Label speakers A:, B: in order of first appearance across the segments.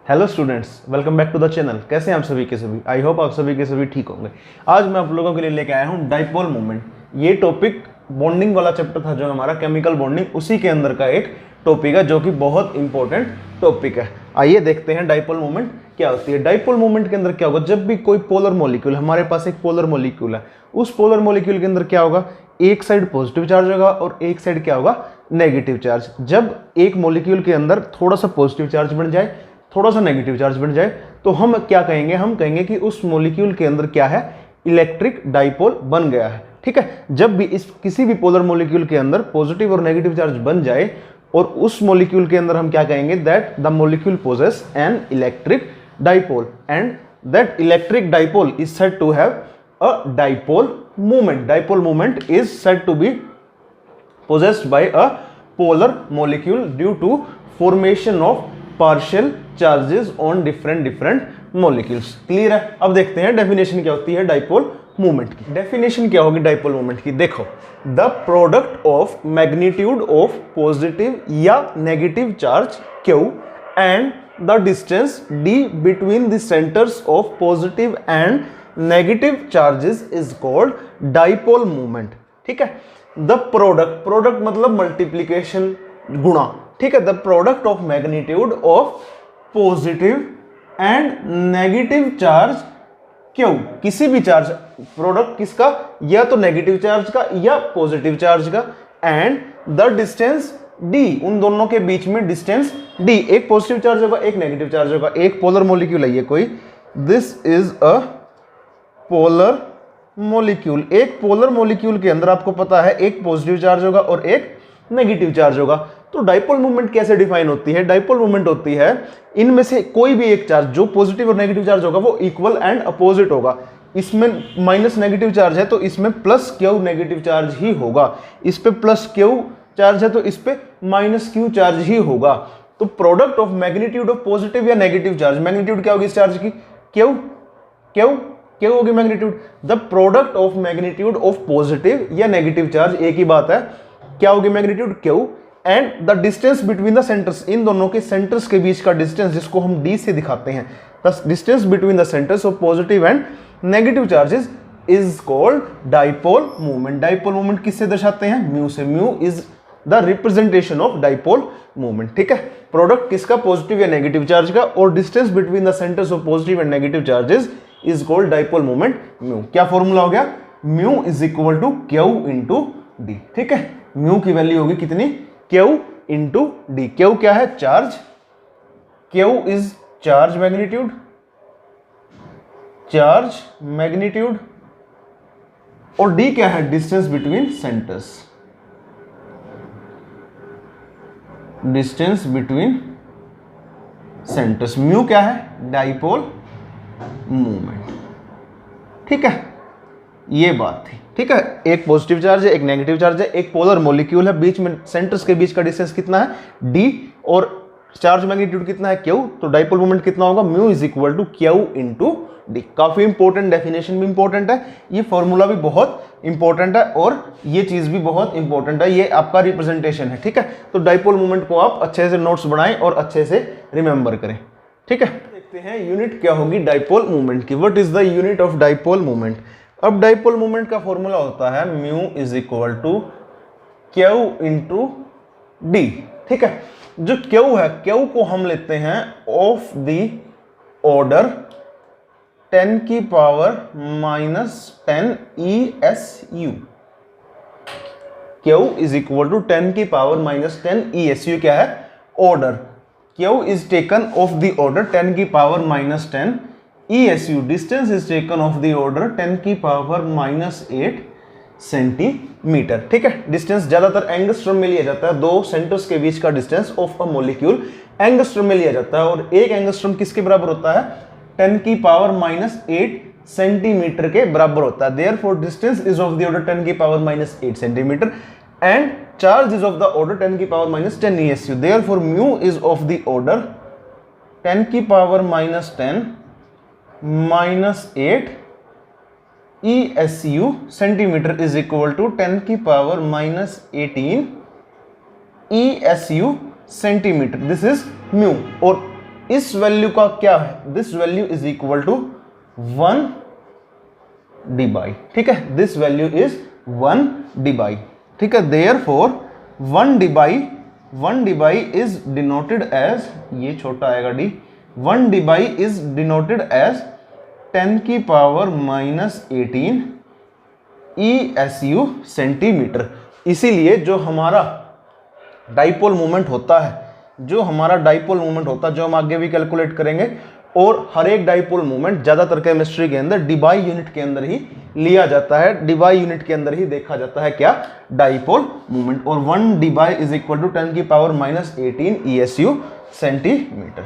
A: Hello students, welcome back to the channel. कैसे हैं आप सभी के सभी? आई होप आप सभी के सभी ठीक होंगे। आज मैं आप लोगों के लिए लेके आया हूं डाइपोल मोमेंट। ये टॉपिक बॉन्डिंग वाला चैप्टर था जो हमारा केमिकल बॉन्डिंग, उसी के अंदर का एक टॉपिक है जो कि बहुत इंपॉर्टेंट टॉपिक है। आइए देखते हैं डाइपोल मोमेंट क्या होती है। डाइपोल मोमेंट के अंदर क्या होगा, जब भी कोई पोलर मॉलिक्यूल, हमारे पास एक पोलर मॉलिक्यूल है, उस पोलर मॉलिक्यूल के अंदर क्या होगा, एक साइड पॉजिटिव चार्ज होगा और एक साइड क्या होगा, नेगेटिव चार्ज। जब एक मॉलिक्यूल के अंदर थोड़ा सा पॉजिटिव चार्ज बन जाए, थोड़ा सा नेगेटिव चार्ज बन जाए, तो हम क्या कहेंगे, हम कहेंगे कि उस मॉलिक्यूल के अंदर क्या है, इलेक्ट्रिक डाइपोल बन गया है। ठीक है, जब भी इस किसी भी पोलर मॉलिक्यूल के अंदर पॉजिटिव और नेगेटिव चार्ज बन जाए और उस मॉलिक्यूल के अंदर हम क्या कहेंगे, that the molecule possesses an electric dipole and that electric dipole is said to have a dipole moment. Dipole moment is said to be possessed by a polar molecule due to formation of partial charges on different molecules। Clear है? अब देखते हैं definition क्या होती है dipole moment की। Definition क्या होगी डाइपोल मोमेंट की, देखो, the product of magnitude of positive या negative charge Q and the distance d between the centers of positive and negative charges is called dipole moment। ठीक है, द प्रोडक्ट मतलब multiplication, गुणा। ठीक है, the product of magnitude of positive and negative charge Q, किसी भी charge, product किसका, या तो नेगेटिव चार्ज का या पॉजिटिव चार्ज का, एंड द डिस्टेंस d, उन दोनों के बीच में डिस्टेंस d, एक पॉजिटिव चार्ज होगा एक नेगेटिव चार्ज होगा। एक पोलर मॉलिक्यूल है ये कोई, this is a polar molecule. एक पोलर मॉलिक्यूल के अंदर आपको पता है एक पॉजिटिव चार्ज होगा और एक नेगेटिव चार्ज होगा। तो डाइपोल मोमेंट कैसे डिफाइन होती है? डाइपोल मोमेंट होती है इनमें से कोई भी एक चार्ज, जो पॉजिटिव और नेगेटिव चार्ज होगा वो इक्वल एंड अपोजिट होगा। इसमें माइनस नेगेटिव चार्ज है तो इसमें प्लस क्यू नेगेटिव चार्ज ही होगा, इस पे प्लस क्यू चार्ज है तो इस पे माइनस क्यू चार्ज ही होगा। तो product of magnitude of positive या नेगेटिव चार्ज, मैग्नीट्यूड क्या होगी इस चार्ज की, क्यू, क्यू क्या होगी magnitude, the product of magnitude of positive या नेगेटिव चार्ज, एक ही बात है, क्या होगी magnitude Q, and the distance between the centres, इन दोनों के सेंटर्स के बीच का डिस्टेंस जिसको हम डी से दिखाते हैं, the distance between the centres of positive and negative charges is called dipole moment. Dipole moment किससे दर्शाते हैं, म्यू से। Mu is the representation of dipole moment. ठीक है, प्रोडक्ट किसका, पॉजिटिव या नेगेटिव चार्ज का, और distance between the centres of positive and negative charges is called dipole moment mu. क्या फॉर्मूला हो गया, mu is equal to Q into D. ठीक है, म्यू की वैल्यू होगी कितनी, क्यू इंटू डी। क्यू क्या है, charge, Q is charge magnitude, charge magnitude, और डी क्या है, distance between centres, distance between centres. Mu क्या है, डाइपोल मूवमेंट। ठीक है, ये बात थी। ठीक है, एक पॉजिटिव चार्ज है एक नेगेटिव चार्ज है, एक पोलर मॉलिक्यूल है, बीच में सेंटर्स के बीच का डिस्टेंस कितना है, डी, और चार्ज मैग्नीट्यूड कितना है, क्यू। तो डाइपोल मोमेंट कितना होगा, mu is equal to Q into D. काफी इंपॉर्टेंट, डेफिनेशन भी इंपॉर्टेंट है, ये फॉर्मूला भी बहुत इंपॉर्टेंट है, और ये चीज भी बहुत इंपॉर्टेंट है, ये आपका रिप्रेजेंटेशन है। ठीक है, तो डाइपोल मोमेंट को आप अच्छे से नोट्स बनाएं और अच्छे से रिमेंबर करें। ठीक है, देखते हैं यूनिट क्या होगी डाइपोल मोमेंट की। What is the unit of dipole moment? अब डाइपोल मोमेंट का फॉर्मूला होता है mu is equal to Q into D. ठीक है, जो क्यू है, क्यू को हम लेते हैं ऑफ द ऑर्डर 10 की power -10 ESU। Q is equal to 10 की पावर -10 ESU क्या है, order. Q is taken of the order 10 की power -10 ESU, distance is taken of the order 10 की पावर -8 सेंटीमीटर। ठीक है, डिस्टेंस ज्यादातर एंगस्ट्रम में लिया जाता है, दो सेंटर्स के बीच का distance of a molecule angstrom में लिया जाता है, और एक एंगस्ट्रम किसके बराबर होता है, 10 की पावर -8 सेंटीमीटर के बराबर होता है। Therefore distance is of the order 10 की power -8 centimetre and charge is of the order 10 की power -10 ESU। therefore mu is of the order 10 की power -10 -8 ESU centimetre is equal to 10 की power -18 ESU centimetre. This is mu, और इस value का क्या है, this value is equal to 1 debye, ठीक है, this value is 1 debye, ठीक है, therefore 1 debye is denoted as, ये छोटा आएगा D, 1 debye is denoted as 10 की पावर -18 ESU सेंटीमीटर। इसीलिए जो हमारा डाइपोल मोमेंट होता है, जो हम आगे भी कैलकुलेट करेंगे, और हर एक डाइपोल मोमेंट ज्यादातर केमिस्ट्री के अंदर डीबाई यूनिट के अंदर ही लिया जाता है, डीबाई यूनिट के अंदर ही देखा जाता है क्या, डाइपोल मोमेंट। और 1 डीबाई इज इक्वल टू 10 की पावर -18 ESU सेंटीमीटर,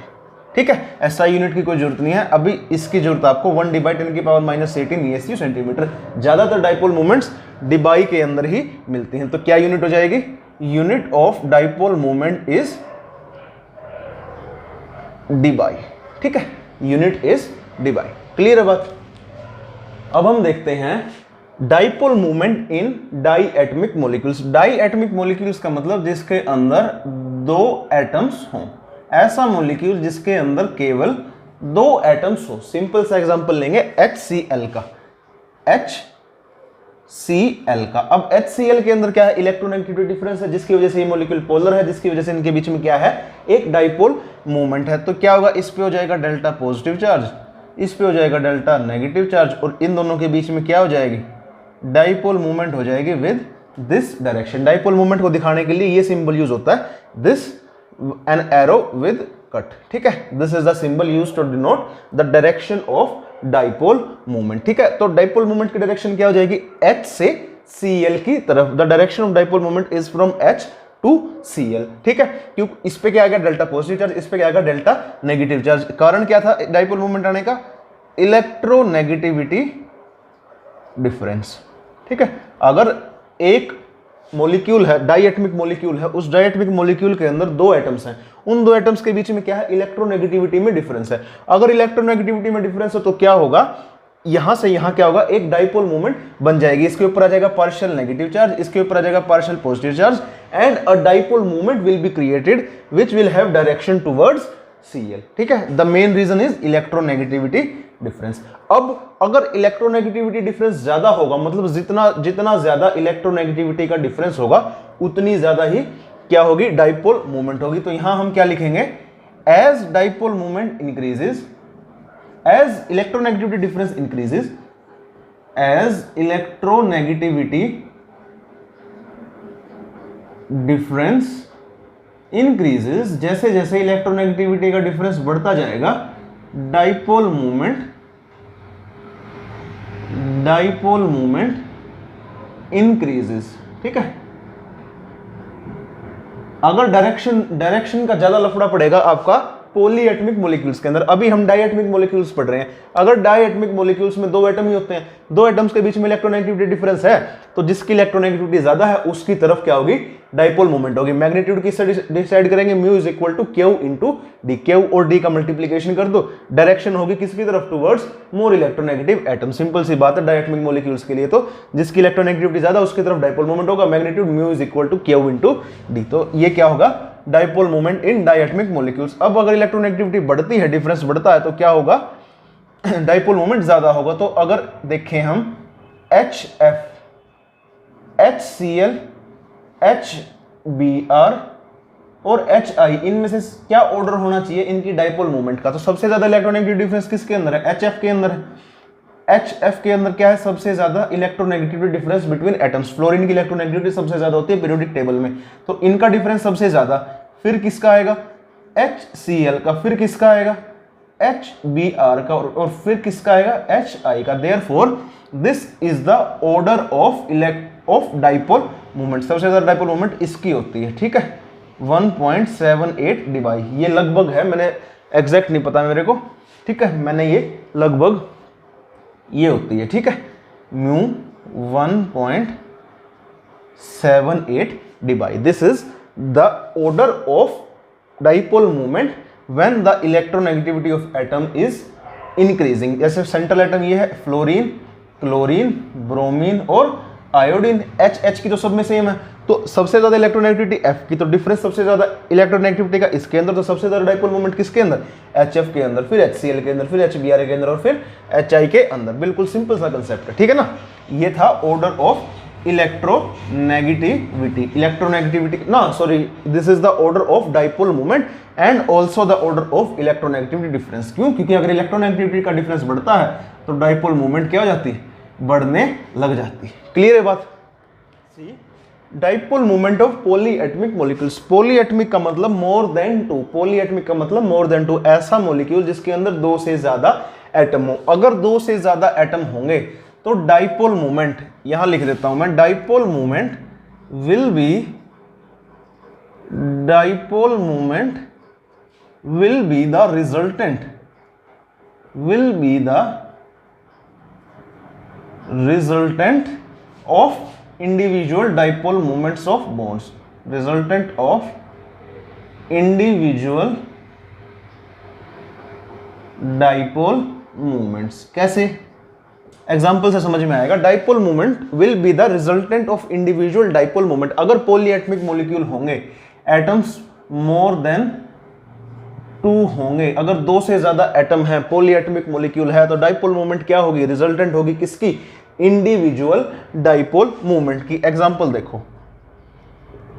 A: ठीक है। एसआई यूनिट की कोई जरूरत नहीं है अभी, इसकी जरूरत आपको 1 डी बाई 10 की पावर -18 ESU सेंटीमीटर। ज्यादातर डाइपोल मोमेंट्स डीबाई के अंदर ही मिलती हैं। तो क्या यूनिट हो जाएगी, unit of dipole moment is debye, ठीक है, यूनिट इज डीबाई। क्लियर है बात। अब हम देखते हैं dipole moment in diatomic molecules. Diatomic molecules का मतलब जिसके अंदर 2 एटम्स हों, ऐसा मोलिक्यूल जिसके अंदर केवल 2 एटम्स हो। सिंपल सा एग्जांपल लेंगे HCl का, HCl का। अब HCl के अंदर क्या है, इलेक्ट्रोनेगेटिविटी डिफरेंस है, जिसकी वजह से ये मोलिक्यूल पोलर है, जिसकी वजह से इनके बीच में क्या है, एक डाइपोल मूवमेंट है। तो क्या होगा, इस पे हो जाएगा डेल्टा पॉजिटिव चार्ज, इस पे हो जाएगा डेल्टा नेगेटिव चार्ज, और इन दोनों के बीच में क्या हो जाएगी, डाइपोल मूवमेंट हो जाएगी with this direction. Dipole movement को दिखाने के लिए ये सिंबल यूज होता है, this an arrow with cut, ठीक है, this is the symbol used to denote the direction of dipole moment, ठीक है। तो डाइपोल मोमेंट की डायरेक्शन क्या हो जाएगी, H से Cl की तरफ। the direction of dipole moment is from H to Cl, ठीक है। क्योंकि इस पे क्या आएगा, डेल्टा पॉजिटिव चार्ज, इस पे क्या आएगा, डेल्टा नेगेटिव चार्ज। कारण क्या था डाइपोल मोमेंट आने का, इलेक्ट्रोनेगेटिविटी डिफरेंस, ठीक है। अगर एक मॉलिक्यूल है, डाइएटमिक मॉलिक्यूल है, उस डाइएटमिक मॉलिक्यूल के अंदर 2 एटम्स हैं, उन 2 एटम्स के बीच में क्या है, इलेक्ट्रोनेगेटिविटी में डिफरेंस है। अगर इलेक्ट्रोनेगेटिविटी में डिफरेंस है तो क्या होगा, यहां से यहां क्या होगा, एक डाइपोल मोमेंट बन जाएगी। इसके ऊपर आ जाएगा पार्शियल नेगेटिव चार्ज, इसके ऊपर आ जाएगा partial positive charge, and a dipole moment will be created which will have direction towards Cl, ठीक है। The main reason is electronegativity difference. अब अगर इलेक्ट्रोनेगेटिविटी डिफरेंस ज्यादा होगा, मतलब जितना ज्यादा इलेक्ट्रोनेगेटिविटी का डिफरेंस होगा उतनी ज्यादा ही क्या होगी, डाइपोल मूवमेंट होगी। तो यहां हम क्या लिखेंगे, as dipole movement increases, as electronegativity difference increases, as electronegativity difference increases, जैसे जैसे इलेक्ट्रोनेगेटिविटी का डिफरेंस बढ़ता जाएगा, डाइपोल मूवमेंट इंक्रीजेस, ठीक है। अगर डायरेक्शन का ज्यादा लफड़ा पड़ेगा आपका पॉलीएटमिक मॉलिक्यूल्स के अंदर, अभी हम डाइएटमिक मॉलिक्यूल्स पढ़ रहे हैं, अगर डाइएटमिक मॉलिक्यूल्स में 2 एटम ही होते हैं, 2 एटम्स के बीच में इलेक्ट्रोनेगेटिविटी डिफरेंस है, तो जिसकी इलेक्ट्रोनेगेटिविटी ज्यादा है उसकी तरफ क्या होगी, डाइपोल मूवमेंट होगी। मैग्नीट्यूड किससे डिसाइड करेंगे, mu is equal to Q into D, Q और डी का मल्टीप्लीकेशन कर दो, डायरेक्शन होगी किसकी तरफ, towards more electronegative atom. Simple सी बात है डाइएटमिक मॉलिक्यूल्स के लिए, तो जिसकी इलेक्ट्रोनेगेटिविटी ज्यादा उसकी तरफ डाइपोल मूवमेंट होगा, magnitude mu is equal to Q into D. तो ये क्या होगा, dipole movement in diatomic molecules. अब अगर इलेक्ट्रोनेगेटिविटी बढ़ती है, डिफरेंस बढ़ता है, तो क्या होगा, डाइपोल मूवमेंट ज्यादा होगा। तो अगर देखें हम HF, HCl, HBr और HI, इनमें से क्या ऑर्डर होना चाहिए इनकी डाइपोल मूवमेंट का। तो सबसे ज्यादा इलेक्ट्रोनेगेटिव डिफरेंस किसके अंदर है, HF के अंदर है। HF के अंदर क्या है, सबसे ज्यादा electronegativity difference between atoms. Fluorine की इलेक्ट्रोनेगेटिविटी सबसे ज्यादा होती है पीरियोडिक टेबल में, तो इनका डिफरेंस सबसे ज्यादा। फिर किसका आएगा, HCl का, फिर किसका आएगा, HBr का, और फिर किसका आएगा, HI का। Therefore this is the order of dipole movement. सबसे ज्यादा डाइपोल मूवमेंट इसकी होती है, ठीक है, 1.78 डिबाई। ये लगभग है, मैंने एग्जैक्ट नहीं पता मेरे को, ठीक है, मैंने ये लगभग ये होती है, ठीक है, mu 1.78 debye. This is the order of dipole movement when the electronegativity of atom is increasing. जैसे सेंट्रल एटम ये है, फ्लोरीन, क्लोरीन, ब्रोमीन और आयोडीन। H की तो सब में सेम है, तो सबसे ज्यादा इलेक्ट्रोनेगेटिविटी F की, तो डिफरेंस सबसे ज्यादा इलेक्ट्रोनेगेटिविटी का इसके अंदर, तो सबसे ज्यादा डाइपोल मोमेंट किसके अंदर, HF के अंदर, फिर HCl के अंदर, फिर HBr के अंदर और फिर HI के अंदर। बिल्कुल सिंपल सा कंसेप्ट है, ठीक है ना। ये था ऑर्डर ऑफ इलेक्ट्रोनेगेटिविटी ना, sorry, this is the order of dipole moment and also the order of electronegativity difference. क्यों? क्योंकि अगर इलेक्ट्रोनेगेटिविटी का डिफरेंस बढ़ता है तो डाइपोल मोमेंट क्या हो जाती है, बढ़ने लग जाती है। क्लियर है बात। Dipole moment of polyatomic molecules. Polyatomic का मतलब मोर देन टू, पॉलीएटमिक का मतलब मोर देन टू, ऐसा मॉलिक्यूल जिसके अंदर 2 से ज्यादा एटम हो। अगर 2 से ज्यादा एटम होंगे तो डाइपोल मोमेंट, यहां लिख देता हूं मैं, dipole moment will be the resultant of individual dipole moments of bonds, resultant of individual dipole moments। कैसे? एग्जाम्पल से समझ में आएगा। Dipole moment will be the resultant of individual dipole moment. अगर पॉलीएटमिक मॉलिक्यूल होंगे, एटम्स मोर देन 2 होंगे, अगर 2 से ज्यादा एटम है, पॉलीएटमिक मॉलिक्यूल है, तो डाइपोल मोमेंट क्या होगी, रिजल्टेंट होगी किसकी, इंडिविजुअल डाइपोल मूवमेंट की। एग्जांपल देखो,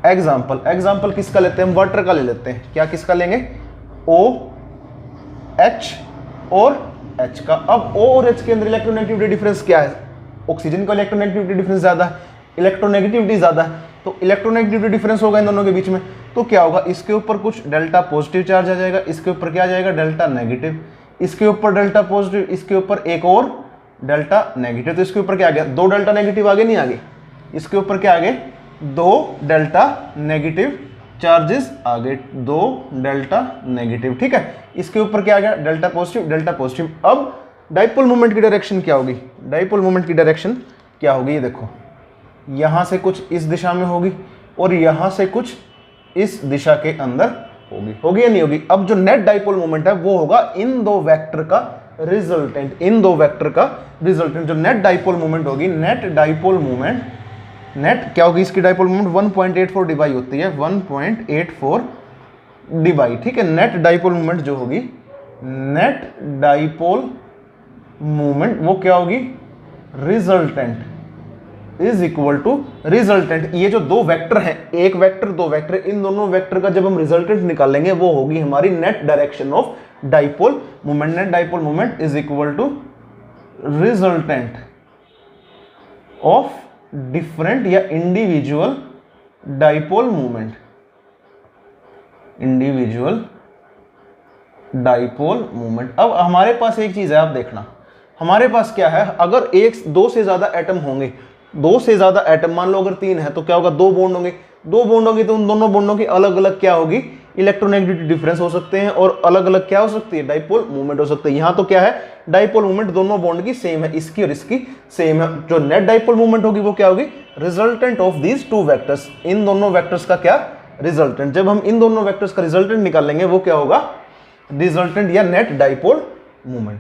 A: एग्जांपल किसका लेते हैं, वाटर का ले लेते हैं। क्या किसका लेंगे, OH और H का। अब O और H के अंदर इलेक्ट्रोनेगेटिविटी डिफरेंस क्या है, ऑक्सीजन का इलेक्ट्रोनेगेटिविटी डिफरेंस ज्यादा है, इलेक्ट्रोनेगेटिविटी ज्यादा है, तो इलेक्ट्रोनेगेटिविटी डिफरेंस होगा इन दोनों के बीच में। तो क्या होगा, इसके ऊपर कुछ डेल्टा पॉजिटिव चार्ज आ जाएगा, इसके ऊपर क्या आ जाएगा, डेल्टा नेगेटिव, इसके ऊपर डेल्टा पॉजिटिव, इसके ऊपर एक और डेल्टा नेगेटिव। तो इसके ऊपर क्या आ गया, 2 डेल्टा नेगेटिव आगे नहीं आगे, इसके ऊपर क्या आ गए, 2 डेल्टा नेगेटिव चार्जेस आ गए, 2 डेल्टा नेगेटिव, ठीक है। इसके ऊपर क्या आ गया, डेल्टा पॉजिटिव। अब डाइपोल मोमेंट की डायरेक्शन क्या होगी, डाइपोल मोमेंट की डायरेक्शन क्या होगी, ये देखो, यहां से कुछ इस दिशा में होगी और यहां से कुछ इस दिशा के अंदर होगी या नहीं होगी। अब जो नेट डाइपोल मोमेंट है वो होगा इन 2 वेक्टर का रिजल्टेंट, जो नेट डाइपोल मोमेंट होगी, नेट क्या होगी इसकी, डाइपोल मोमेंट 1.84 डिवाई होती है, 1.84 डिवाई, ठीक है। नेट डाइपोल मोमेंट जो होगी, नेट डाइपोल मोमेंट वो क्या होगी, resultant is equal to resultant. ये जो 2 वेक्टर हैं, एक वेक्टर 2 वेक्टर, इन दोनों वेक्टर का जब हम रिजल्टेंट निकालेंगे वो होगी हमारी net direction of dipole moment. Net dipole moment is equal to resultant of different या इंडिविजुअल डाइपोल मोमेंट, अब हमारे पास एक चीज है, आप देखना, हमारे पास क्या है, अगर 2 से ज्यादा एटम होंगे, 2 से ज्यादा एटम, मान लो अगर 3 है तो क्या होगा, 2 बॉन्ड होंगे, 2 बॉन्ड होंगे तो उन दोनों बॉन्डों की अलग अलग क्या होगी, इलेक्ट्रोनेगेटिविटी डिफरेंस हो सकते हैं और अलग अलग क्या हो सकती है, डाइपोल मूवमेंट हो सकते हैं। यहां तो क्या है, डाइपोल मूवमेंट दोनों बॉन्ड की सेम है, इसकी और इसकी सेम है। जो नेट डाइपोल मूवमेंट होगी वो क्या होगी, रिजल्टेंट ऑफ दीज 2 वेक्टर्स, इन दोनों वेक्टर्स का क्या, रिजल्टेंट। जब हम इन दोनों वेक्टर्स का रिजल्टेंट निकालेंगे वो क्या होगा, रिजल्टेंट या नेट डाइपोल मूवमेंट,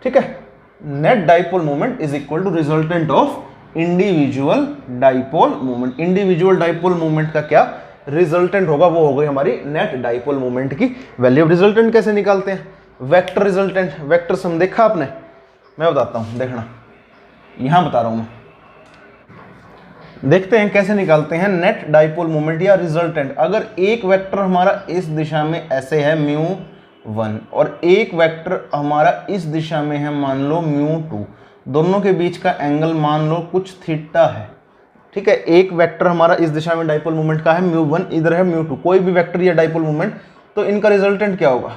A: ठीक है। Net dipole movement is equal to resultant of individual dipole movement. Individual dipole movement का क्या रिजल्टेंट होगा, वो हो गई हमारी नेट डाइपोल मूवमेंट की वैल्यू। अब रिजल्टेंट कैसे निकालते हैं, वेक्टर रिजल्टेंट, वेक्टर सम देखा आपने, मैं बताता हूं, देखना, यहां बता रहा हूं मैं, देखते हैं कैसे निकालते हैं नेट डाइपोल मूवमेंट या रिजल्टेंट। अगर एक वेक्टर हमारा इस दिशा में ऐसे है μ1 और एक वेक्टर हमारा इस दिशा में है मान लो μ2, दोनों के बीच का एंगल मान लो कुछ थीटा है, ठीक है। एक वेक्टर हमारा इस दिशा में डाइपोल मूवमेंट का है μ1, इधर है μ2, कोई भी वेक्टर या डाइपोल मूवमेंट, तो इनका रिजल्टेंट क्या होगा,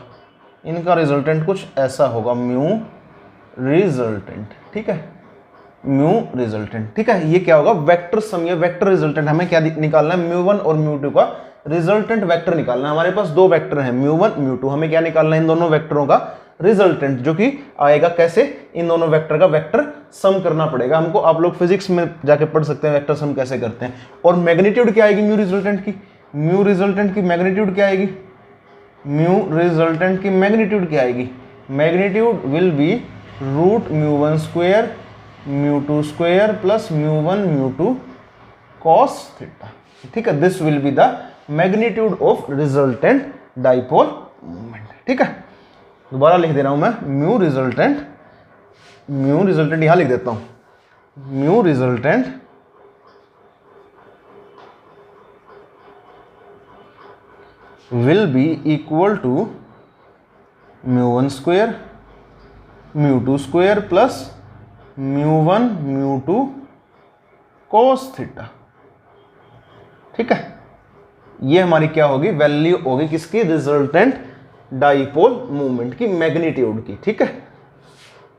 A: इनका रिजल्टेंट कुछ ऐसा होगा, म्यू रिजल्टेंट, ठीक है, म्यू रिजल्टेंट, ठीक है। ये क्या होगा, वेक्टर सम या वेक्टर रिजल्टेंट। हमें क्या निकालना है, μ1 और μ2 का रिजल्टेंट वेक्टर निकालना है। हमारे पास 2 वेक्टर हैं, μ1 μ2, हमें क्या निकालना है, इन दोनों वेक्टरों का रिजल्टेंट, जो कि आएगा कैसे, इन दोनों वेक्टर का वेक्टर सम करना पड़ेगा हमको। आप लोग फिजिक्स में जाके पढ़ सकते हैं वेक्टर सम कैसे करते हैं। और मैग्नीट्यूड क्या आएगी म्यू रिजल्टेंट की, म्यू रिजल्टेंट की मैग्नीट्यूड क्या आएगी, म्यू रिजल्टेंट की मैग्नीट्यूड क्या आएगी, magnitude will be root μ1 square μ2 square plus μ1 μ2 cos theta. ठीक है, this will be the magnitude of resultant dipole moment. ठीक है, दोबारा लिख दे रहा हूं मैं, म्यू रिजल्टेंट यहां लिख देता हूं, mu resultant will be equal to μ1 square μ2 square plus μ1 μ2 cos theta. ठीक है, ये हमारी क्या होगी, वैल्यू होगी किसकी, रिजल्टेंट डाइपोल मूवमेंट की, मैग्नीट्यूड की। ठीक है,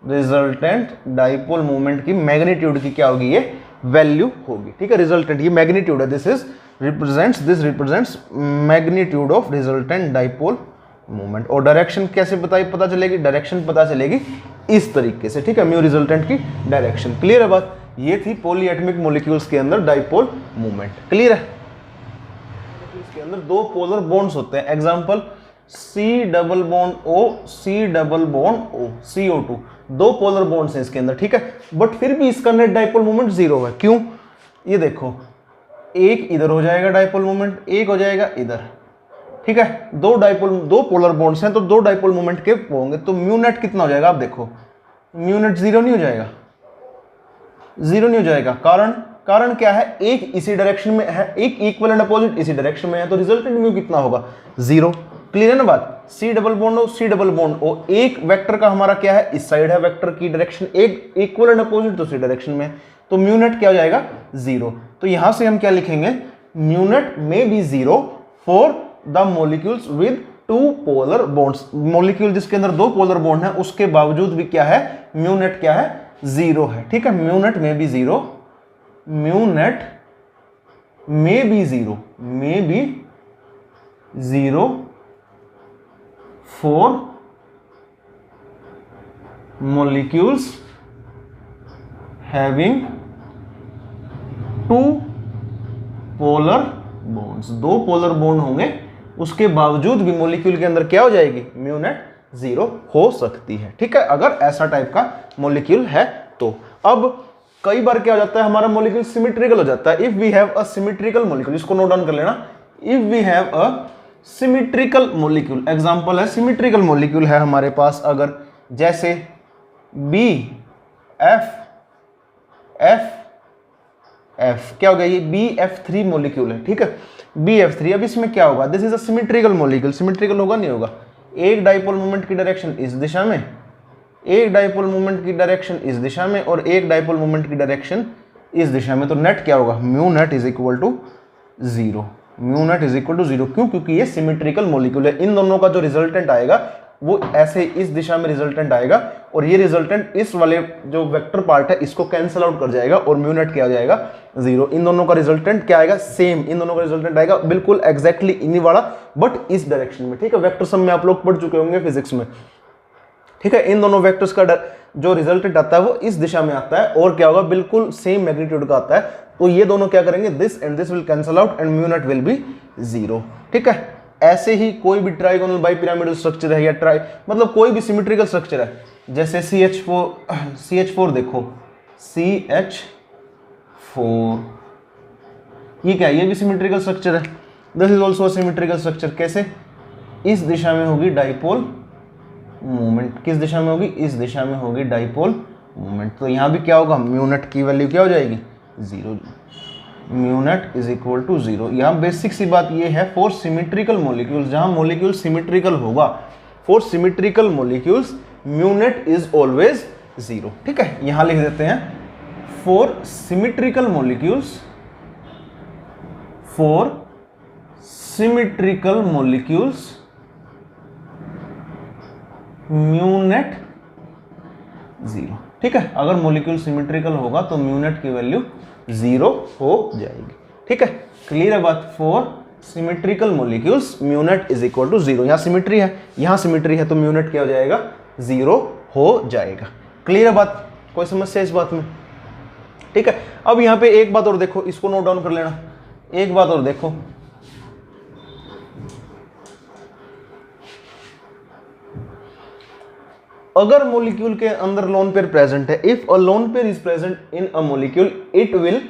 A: रिजल्टेंट डाइपोल मूवमेंट की मैग्नीट्यूड की क्या होगी, ये वैल्यू होगी। ठीक है, रिजल्टेंट ये मैग्नीट्यूड है, this represents magnitude of resultant dipole movement. और डायरेक्शन कैसे पता चलेगी, डायरेक्शन पता चलेगी इस तरीके से। ठीक है, म्यू रिजल्टेंट की डायरेक्शन। क्लियर है बात, ये थी पॉलीएटमिक मॉलिक्यूल्स के अंदर डाइपोल मूवमेंट। क्लियर है, इसके अंदर दो पोलर बॉन्ड्स होते हैं, example C double bond O, C double bond O, CO2, दो पोलर बॉन्ड्स हैं इसके अंदर। ठीक है, बट फिर भी इसका नेट डाइपोल मोमेंट 0 है। क्यों, ये देखो, एक इधर हो जाएगा डाइपोल मोमेंट, एक हो जाएगा इधर। ठीक है, दो पोलर बॉन्ड्स हैं तो दो डाइपोल मोमेंट के होंगे, तो म्यू नेट कितना हो जाएगा, आप देखो, म्यू नेट 0 नहीं हो जाएगा, 0 नहीं हो जाएगा। कारण क्या है, एक इसी डायरेक्शन में है, एक इक्वल एंड अपोजिट इसी डायरेक्शन में है, तो रिजल्टेंट म्यू कितना होगा, 0। क्लियर है ना बात, C double bond O, C double bond O, एक वेक्टर का हमारा क्या है, इस साइड है वेक्टर की डायरेक्शन, एक इक्वल एंड अपोजिट दूसरी डायरेक्शन में, तो म्यू नेट क्या हो जाएगा, 0। तो यहां से हम क्या लिखेंगे, mu net may be 0 for the molecules with two polar bonds. Molecule जिसके अंदर दो पोलर बॉन्ड है उसके बावजूद भी क्या है, म्यू नेट क्या है, 0 है। ठीक है, mu net may be 0, mu net may be 0 for molecules having two polar bonds। दो पोलर बॉन्ड होंगे उसके बावजूद भी मॉलिक्यूल के अंदर क्या हो जाएगी, म्यू नेट 0 हो सकती है। ठीक है, अगर ऐसा टाइप का मॉलिक्यूल है तो। अब कई बार क्या हो जाता है, हमारा मॉलिक्यूल सिमेट्रिकल हो जाता है। If we have a symmetrical molecule, इसको नोट डाउन कर लेना, if we have a symmetrical molecule, example है सिमेट्रिकल मॉलिक्यूल है हमारे पास, अगर जैसे बी एफ क्या हो गया, ये BF3 मॉलिक्यूल है। ठीक है, BF3, अब इसमें क्या होगा, this is a symmetrical molecule, symmetrical होगा नहीं होगा, एक डाइपोल मोमेंट की डायरेक्शन इस दिशा में, एक डाइपोल मोमेंट की डायरेक्शन इस दिशा में, और एक डाइपोल मोमेंट की डायरेक्शन इस दिशा में, तो नेट क्या होगा, mu net is equal to 0। Mu net is equal to 0 क्यों, क्योंकि ये सिमेट्रिकल मॉलिक्यूल है। इन दोनों का जो रिजल्टेंट आएगा वो ऐसे इस दिशा में रिजल्टेंट आएगा, और ये रिजल्टेंट इस वाले जो वेक्टर पार्ट है इसको कैंसिल आउट कर जाएगा, और म्यू नेट क्या हो जाएगा, 0। इन दोनों का रिजल्टेंट क्या आएगा, सेम, इन दोनों का रिजल्टेंट आएगा बिल्कुल एग्जैक्टली इन्हीं वाला, बट इस डायरेक्शन में। ठीक है, वेक्टर सम में आप लोग पढ़ चुके होंगे फिजिक्स में। ठीक है, इन दोनों वेक्टर्स का जो रिजल्टेंट आता है वो इस दिशा में आता है, और क्या होगा, बिल्कुल सेम मैग्नीट्यूड का आता है, तो ये दोनों क्या करेंगे, this and this will cancel out and mu net will be 0। ठीक है, ऐसे ही कोई भी ट्राइगोनल बाइपिरामिडल स्ट्रक्चर है, या मतलब कोई भी सिमेट्रिकल स्ट्रक्चर है, जैसे CH4 देखो, CH4 ये क्या है, ये भी सिमेट्रिकल स्ट्रक्चर है, this is also symmetrical structure. कैसे, इस दिशा में होगी डाइपोल मूवमेंट, किस दिशा में होगी, इस दिशा में होगी डाइपोल मूवमेंट, तो यहां भी क्या होगा, म्यू नेट की वैल्यू क्या हो जाएगी, 0। Mu net is equal to 0। यहाँ बेसिक सी बात ये है, फॉर सिमेट्रिकल मॉलिक्यूल्स, जहां मॉलिक्यूल सिमेट्रिकल होगा, for symmetrical molecules mu net is always 0। ठीक है, यहां लिख देते हैं, for symmetrical molecules, for symmetrical molecules mu net 0। ठीक है, अगर मॉलिक्यूल सिमेट्रिकल होगा तो म्यू नेट की वैल्यू 0 हो जाएगी। ठीक है, क्लियर है बात, for symmetrical molecules mu net is equal to 0। यहाँ सिमेट्री है, यहाँ सिमेट्री है, तो म्यू नेट क्या हो जाएगा, 0 हो जाएगा। क्लियर है बात, कोई समस्या इस बात में। ठीक है, अब यहाँ पे एक बात और देखो, इसको नोट डाउन कर लेना, एक बात और देखो, अगर मॉलिक्यूल के अंदर लोन पेयर प्रेजेंट है, if a lone pair is present in a molecule, it will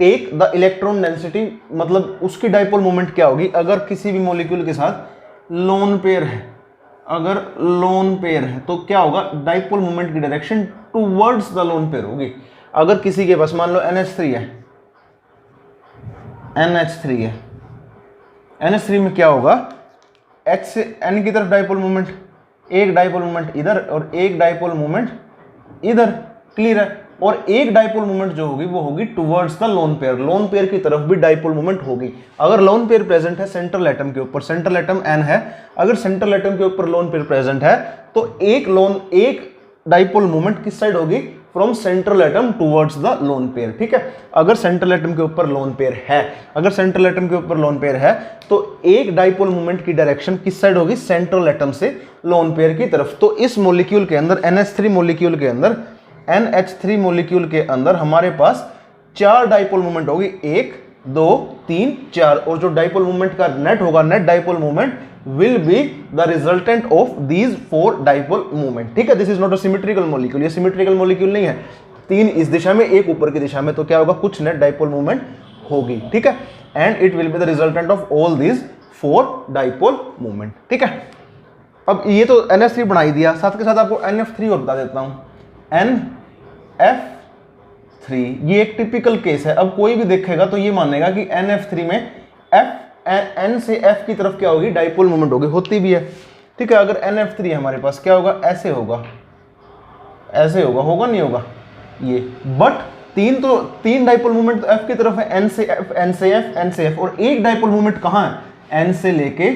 A: take the electron density, मतलब उसकी डाइपोल मोमेंट क्या होगी अगर किसी भी मॉलिक्यूल के साथ लोन पेयर है, अगर लोन पेयर है तो क्या होगा, डाइपोल मोमेंट की direction towards the lone pair होगी। अगर किसी के पास मान लो NH3 है, NH3 है, NH3 में क्या होगा, H से N की तरफ डाइपोल मोमेंट, एक डाइपोल मोमेंट इधर और एक डाइपोल मोमेंट इधर, क्लियर है। और एक डाइपोल मोमेंट जो होगी वो होगी towards the lone pair, lone pair की तरफ भी डाइपोल मोमेंट होगी। अगर लोन पेयर प्रेजेंट है सेंट्रल एटम के ऊपर, सेंट्रल एटम N है, अगर सेंट्रल एटम के ऊपर लोन पेयर प्रेजेंट है तो एक डाइपोल मोमेंट किस साइड होगी, from central atom towards the lone pair, ठीक है। अगर सेंट्रल एटम के ऊपर लोन पेयर है, अगर सेंट्रल एटम के ऊपर लोन पेयर है तो एक डाइपोल मोमेंट की डायरेक्शन किस साइड होगी, सेंट्रल एटम से लोन पेयर की तरफ। तो इस मॉलिक्यूल के अंदर NH3 मॉलिक्यूल के अंदर, NH3 मॉलिक्यूल के अंदर हमारे पास 4 डाइपोल मोमेंट होगी, 1 2 3 4, और जो डाइपोल मोमेंट का नेट होगा, net dipole moment will be the resultant of these 4 dipole moment, ठीक है। This is not a symmetrical molecule, ये सिमेट्रिकल मॉलिक्यूल नहीं है, 3 इस दिशा में, 1 ऊपर की दिशा में, तो क्या होगा, कुछ नेट डाइपोल मोमेंट होगी, ठीक है। And it will be the resultant of all these 4 dipole moment, ठीक है। अब ये तो NH3 बना ही दिया, साथ के साथ आपको NF3 और बता देता हूं, NF3 ये एक टिपिकल केस है। अब कोई भी देखेगा तो ये मानेगा कि NF3 में N से F की तरफ क्या होगी, डाइपोल मोमेंट होगी, होती भी है, ठीक है। अगर NF3 है हमारे पास, क्या होगा, ऐसे होगा, ऐसे होगा, होगा नहीं होगा ये, बट तीन डाइपोल मोमेंट तो F की तरफ है, N से F, N से F, N से F, और एक डाइपोल मोमेंट कहाँ है, N से लेके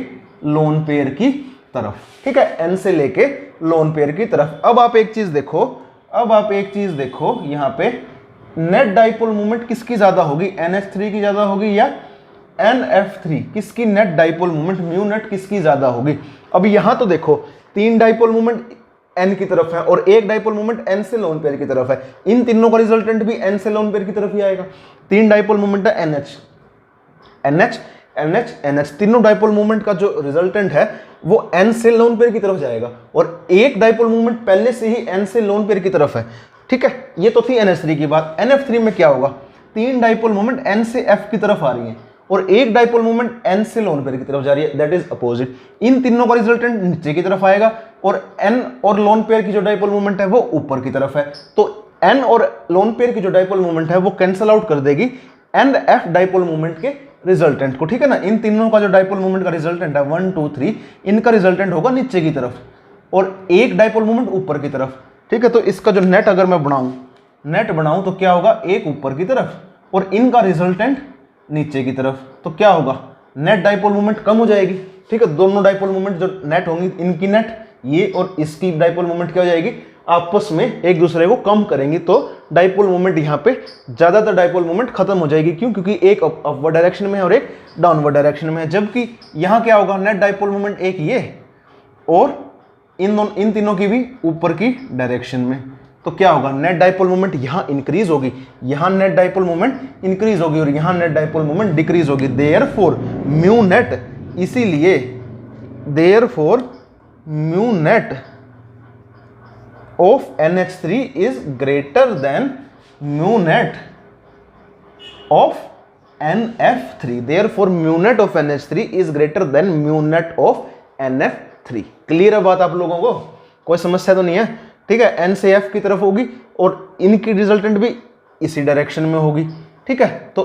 A: लोन पेयर की तरफ, ठीक है, N से लेके लोन पेयर की तरफ। अब आप एक चीज देखो, यहाँ पे नेट डाइपोल मोमेंट किसकी ज्यादा होगी, NH3 की ज्यादा होगी या NF3, किसकी net dipole moment, mu net किसकी ज्यादा होगी। अब यहां तो देखो 3 डाइपोल मोमेंट N की तरफ है और एक डाइपोल मोमेंट N से लोन पेयर की तरफ है, इन तीनों का रिजल्टेंट भी N से लोन पेयर की तरफ ही आएगा। 3 डाइपोल मोमेंट है NH, तीनों डाइपोल मोमेंट का जो रिजल्टेंट है वो N से लोन पेयर की तरफ जाएगा, और एक डाइपोल मोमेंट पहले से ही N से लोन पेयर की तरफ है, ठीक है। ये तो थी NH3 की बात। NF3 में क्या होगा, 3 डाइपोल मोमेंट N से F की तरफ आ रही है और एक डाइपोल मोमेंट N से लोन पेयर की तरफ जा रही है, दैट इज अपोजिट। इन तीनों का रिजल्टेंट नीचे की तरफ आएगा और N और लोन पेयर की जो डाइपोल मोमेंट है वो ऊपर की तरफ है, तो N और लोन पेयर की जो डाइपोल मोमेंट है वो कैंसल आउट कर देगी NF डाइपोल मोमेंट के रिजल्टेंट को, ठीक है ना। इन तीनों का जो डाइपोल मोमेंट का रिजल्टेंट है 1 2 3, इनका रिजल्टेंट होगा नीचे की तरफ और एक डाइपोल मोमेंट ऊपर की तरफ, ठीक है। तो इसका जो नेट अगर मैं बनाऊं तो क्या होगा, एक ऊपर की तरफ और इनका रिजल्टेंट नीचे की तरफ, तो क्या होगा, नेट डाइपोल मोमेंट कम हो जाएगी, ठीक है। दोनों डाइपोल मोमेंट जो नेट होंगी, इनकी नेट ये और इसकी डाइपोल मोमेंट क्या हो जाएगी, आपस में एक दूसरे को कम करेंगी, तो डाइपोल मोमेंट यहाँ पे ज्यादातर डाइपोल मोमेंट खत्म हो जाएगी। क्यों, क्योंकि एक अपवर्ड डायरेक्शन में है और एक डाउनवर्ड डायरेक्शन में है, जबकि यहाँ क्या होगा, नेट डाइपोल मोमेंट एक ये और इन तीनों की भी ऊपर की डायरेक्शन में, तो क्या होगा, नेट डाइपोल मोमेंट यहाँ इंक्रीज होगी, यहाँ नेट डाइपोल मोमेंट इंक्रीज होगी और यहाँ नेट डाइपोल मोमेंट डिक्रीज होगी। देयरफॉर म्यू नेट, इसीलिए therefore mu net of NH3 is greater than mu net of NF3, therefore mu net of NH3 is greater than mu net of NF3। Clear है बात आप लोगों को, कोई समस्या तो नहीं है, ठीक है। N से F की तरफ होगी और इनकी रिजल्टेंट भी इसी डायरेक्शन में होगी, ठीक है। तो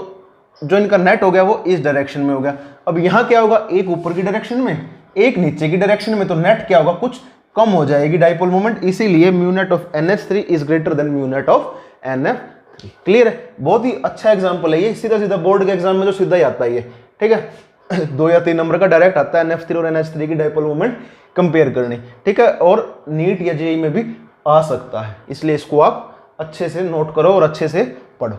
A: जो इनका नेट हो गया वो इस डायरेक्शन में हो गया। अब यहाँ क्या होगा, एक ऊपर की डायरेक्शन में, एक नीचे की डायरेक्शन में, तो नेट क्या होगा, कुछ कम हो जाएगी डाइपोल मोमेंट, इसीलिए mu net of NH3 is greater than mu net of NF3। Clear है, बहुत ही अच्छा एग्जांपल है ये, सीधा सीधा बोर्ड के एग्जाम में जो सीधा ही आता है ये, ठीक है। 2 या 3 नंबर का डायरेक्ट आता है NF3 और NH3 की डाइपोल मोमेंट कंपेयर करनी, ठीक है। और नीट या जेईई में भी आ सकता है, इसलिए इसको आप अच्छे से नोट करो और अच्छे से पढ़ो।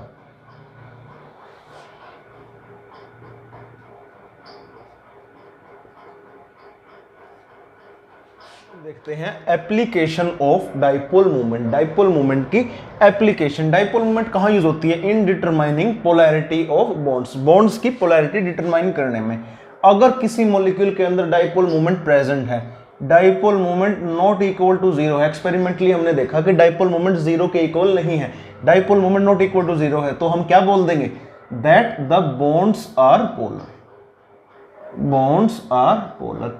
A: देखते हैं application of dipole moment, dipole moment की एप्लीकेशन। डाइपोल मोमेंट कहां यूज होती है, in determining polarity of bonds, bonds की पोलैरिटी डिटरमाइन करने में। अगर किसी मॉलिक्यूल के अंदर डाइपोल मोमेंट प्रेजेंट है, dipole moment not equal to zero है, एक्सपेरिमेंटली हमने देखा कि डाइपोल मोमेंट जीरो के इक्वल नहीं है, dipole moment not equal to zero है, तो हम क्या बोल देंगे, that the bonds are polar, bonds are polar.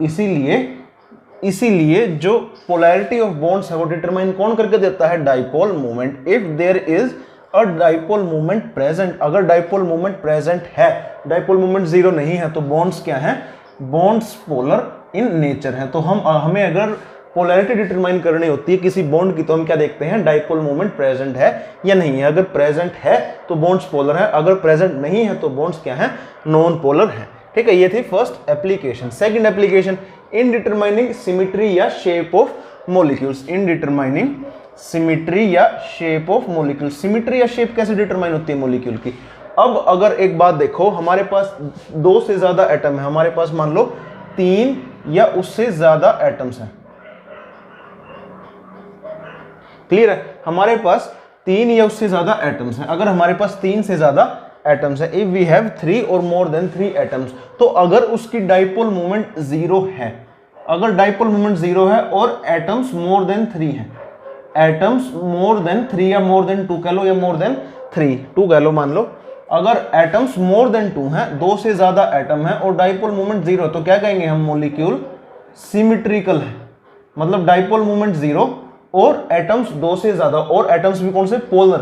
A: इसीलिए जो पोलैरिटी ऑफ बॉन्ड्स है वो डिटरमाइन कौन करके देता है? Dipole moment. If there is a dipole moment present, अगर डाइपोल मोमेंट प्रेजेंट है, डाइपोल मोमेंट जीरो नहीं है, तो बॉन्ड्स क्या है? बॉन्ड्स पोलर इन नेचर है। तो हमें अगर पोलैरिटी डिटरमाइन करनी होती है किसी बॉन्ड की, तो हम क्या देखते हैं? डाइपोल मोमेंट प्रेजेंट है या नहीं है। अगर प्रेजेंट है तो बॉन्ड्स पोलर है, अगर प्रेजेंट नहीं है तो बॉन्ड्स क्या है? नॉन पोलर है। ठीक है, ये थी first application. Second application, in determining symmetry या shape of molecules. In determining symmetry या शेप ऑफ मॉलिक्यूल। सिमेट्री या शेप कैसे डिटरमाइन होती है मॉलिक्यूल की? अब अगर एक बात देखो, हमारे पास दो से ज्यादा एटम है, हमारे पास मान लो 3 या उससे ज्यादा एटम्स हैं। क्लियर है? हमारे पास 3 या उससे ज्यादा एटम्स हैं। अगर हमारे पास 3 से ज्यादा एटम्स है, इफ वी हैव 3 और मोर देन 3 एटम्स, तो अगर उसकी डाइपोल मोमेंट 0 है, अगर डाइपोल मोमेंट 0 है और एटम्स मोर देन 3 है, एटम्स मोर देन 3 या मोर देन 2 कह लो, या मोर देन 3, 2 कह लो मान लो, अगर एटम्स मोर देन 2 हैं, 2 से ज्यादा एटम है और डाइपोल मोमेंट 0, तो क्या कहेंगे हम? मॉलिक्यूल सिमेट्रिकल है। मतलब डाइपोल मोमेंट 0 और एटम्स 2 से ज्यादा, और एटम्स भी कौन से? पोलर,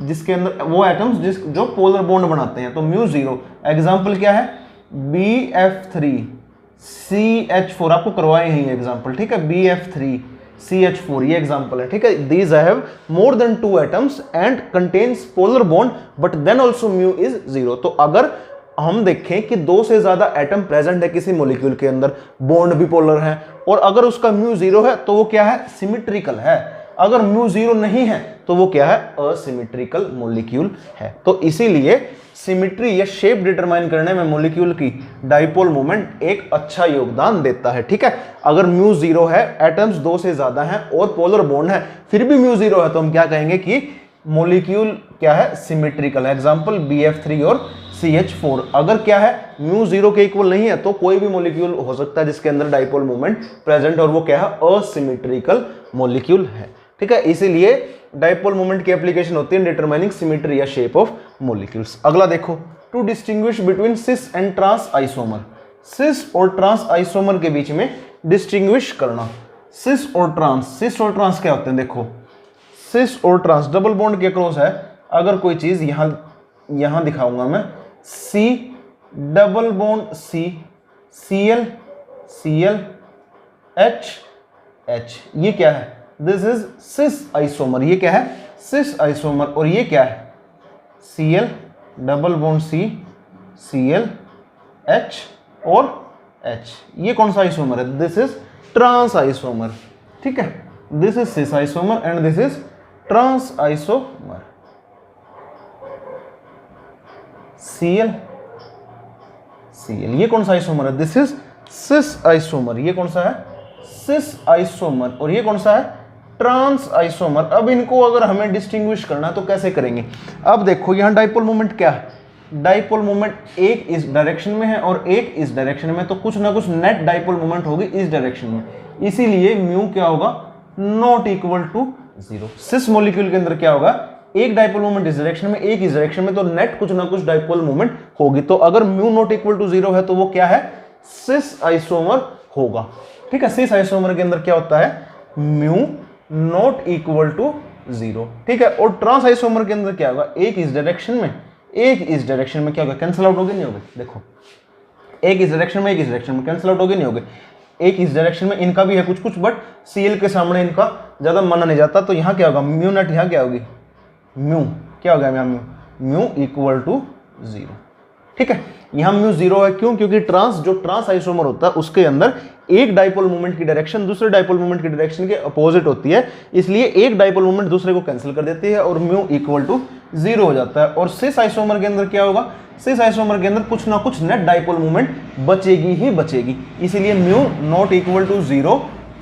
A: जिसके अंदर वो एटम्स जो पोलर बॉन्ड बनाते हैं। तो म्यू 0, एग्जाम्पल क्या है? BF3CH4, आपको करवाए हैं एग्जाम्पल। ठीक है, BF3CH4 ये एग्जाम्पल है। ठीक है, these I have more than 2 atoms and contains polar bond but then also mu is 0। तो अगर हम देखें कि 2 से ज्यादा एटम प्रेजेंट है किसी मॉलिक्यूल के अंदर, बॉन्ड भी पोलर है, और अगर उसका म्यू 0 है तो वो क्या है? सिमेट्रिकल है। अगर म्यू 0 नहीं है तो वो क्या है? असिमेट्रिकल मॉलिक्यूल है। तो इसीलिए सिमेट्री या शेप डिटरमाइन करने में मॉलिक्यूल की डाइपोल मोमेंट एक अच्छा योगदान देता है। ठीक है, अगर म्यू 0 है, एटम्स 2 से ज्यादा हैं और पोलर बॉन्ड है, फिर भी म्यू 0 है, तो हम क्या कहेंगे कि मॉलिक्यूल क्या है? सिमेट्रिकल। एग्जांपल BF3 और CH4। अगर क्या है? म्यू 0 के इक्वल नहीं है, तो कोई भी मॉलिक्यूल हो सकता है जिसके अंदर डाइपोल मोमेंट प्रेजेंट, और वो क्या है? असिमेट्रिकल मॉलिक्यूल है। ठीक है, इसीलिए डाइपोल मोमेंट की एप्लीकेशन होती है डिटरमाइनिंग सिमेट्री या शेप ऑफ मॉलिक्यूल्स। अगला देखो, to distinguish between cis and trans isomer. Cis और ट्रांस आइसोमर के बीच में डिस्टिंग्विश करना। सिस और ट्रांस क्या होते हैं? देखो, सिस और ट्रांस डबल बॉन्ड के क्रॉस है। अगर कोई चीज यहां दिखाऊंगा मैं, C double bond C, Cl H, ये क्या है? This is cis isomer. ये क्या है? Cis isomer. और ये क्या है? Cl double bond C, Cl H और H। ये कौन सा आइसोमर है? This is trans isomer. ठीक है, this is cis isomer and this is trans isomer. Cl ये कौन सा आइसोमर है? This is cis isomer. ये कौन सा है? Cis isomer. और ये कौन सा है? Trans isomer. अब इनको अगर हमें डिस्टिंग्विश करना है तो कैसे करेंगे? अब देखो, यहां डाइपोल मोमेंट क्या है? डाइपोल मोमेंट एक इस डायरेक्शन में है और एक इस डायरेक्शन में, तो कुछ ना कुछ नेट डाइपोल मोमेंट होगी इस डायरेक्शन में। इसीलिए म्यू क्या होगा? Not equal to 0। Cis molecule के अंदर क्या होगा? एक डाइपोल मोमेंट इस डायरेक्शन में, एक इस डायरेक्शन में, तो नेट कुछ ना कुछ डाइपोल मोमेंट होगी। तो अगर म्यू नॉट इक्वल टू 0 है तो वो क्या है? सिस आइसोमर होगा। ठीक है, सिस आइसोमर के अंदर क्या होता है? Mu not equal to 0। ठीक है, और ट्रांस आइसोमर के अंदर क्या होगा? एक इस डायरेक्शन में, एक इस डायरेक्शन में, क्या होगा? कैंसिल आउट होगी नहीं होगी? देखो, एक इस डायरेक्शन में, एक इस डायरेक्शन में, कैंसिल आउट होगी नहीं होगी? एक इस डायरेक्शन में, इनका भी है कुछ कुछ, बट Cl के सामने इनका ज्यादा माना नहीं जाता। तो यहाँ क्या होगा? म्यू नेट यहाँ क्या होगी? म्यू क्या होगा? यहाँ म्यू इक्वल टू 0। ठीक है, यहाँ म्यू 0 है। क्यों? क्योंकि जो ट्रांस आइसोमर होता है उसके अंदर एक डाइपोल मोमेंट की डायरेक्शन दूसरे डाइपोल मोमेंट की डायरेक्शन के अपोजिट होती है, इसलिए एक डाइपोल मोमेंट दूसरे को कैंसिल कर देती है और म्यू इक्वल टू 0 हो जाता है। और सिस आइसोमर के अंदर क्या होगा? सिस आइसोमर के अंदर कुछ ना कुछ नेट डाइपोल मोमेंट बचेगी ही बचेगी, इसीलिए mu not equal to 0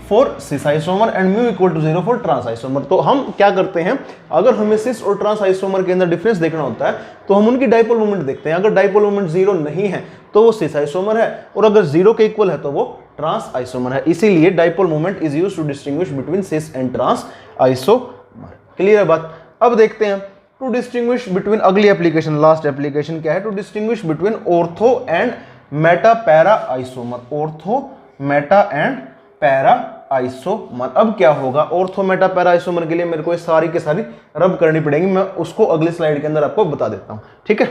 A: for cis isomer and mu equal to 0 for trans isomer. तो हम क्या करते हैं, अगर हमें सिस और ट्रांस आइसोमर के अंदर डिफरेंस देखना होता है तो हम उनकी डाइपोल मोमेंट देखते हैं। अगर डाइपोल मोमेंट 0 नहीं है तो वो सिस आइसोमर है, और अगर 0 के इक्वल है तो वो ट्रांस आइसोमर है। इसीलिए dipole moment is used to distinguish between cis and trans isomer. Clear है बात? अब देखते हैं टू डिस्टिंग्विश बिटवीन, अगली एप्लीकेशन, लास्ट एप्लीकेशन क्या है, to distinguish between ortho and meta para isomer, ortho meta and para isomer. अब क्या होगा, ऑर्थो मेटा पैरा आइसोमर के लिए मेरे को ये सारी के सारी रब करनी पड़ेगी, मैं उसको अगली स्लाइड के अंदर आपको बता देता हूं, ठीक है।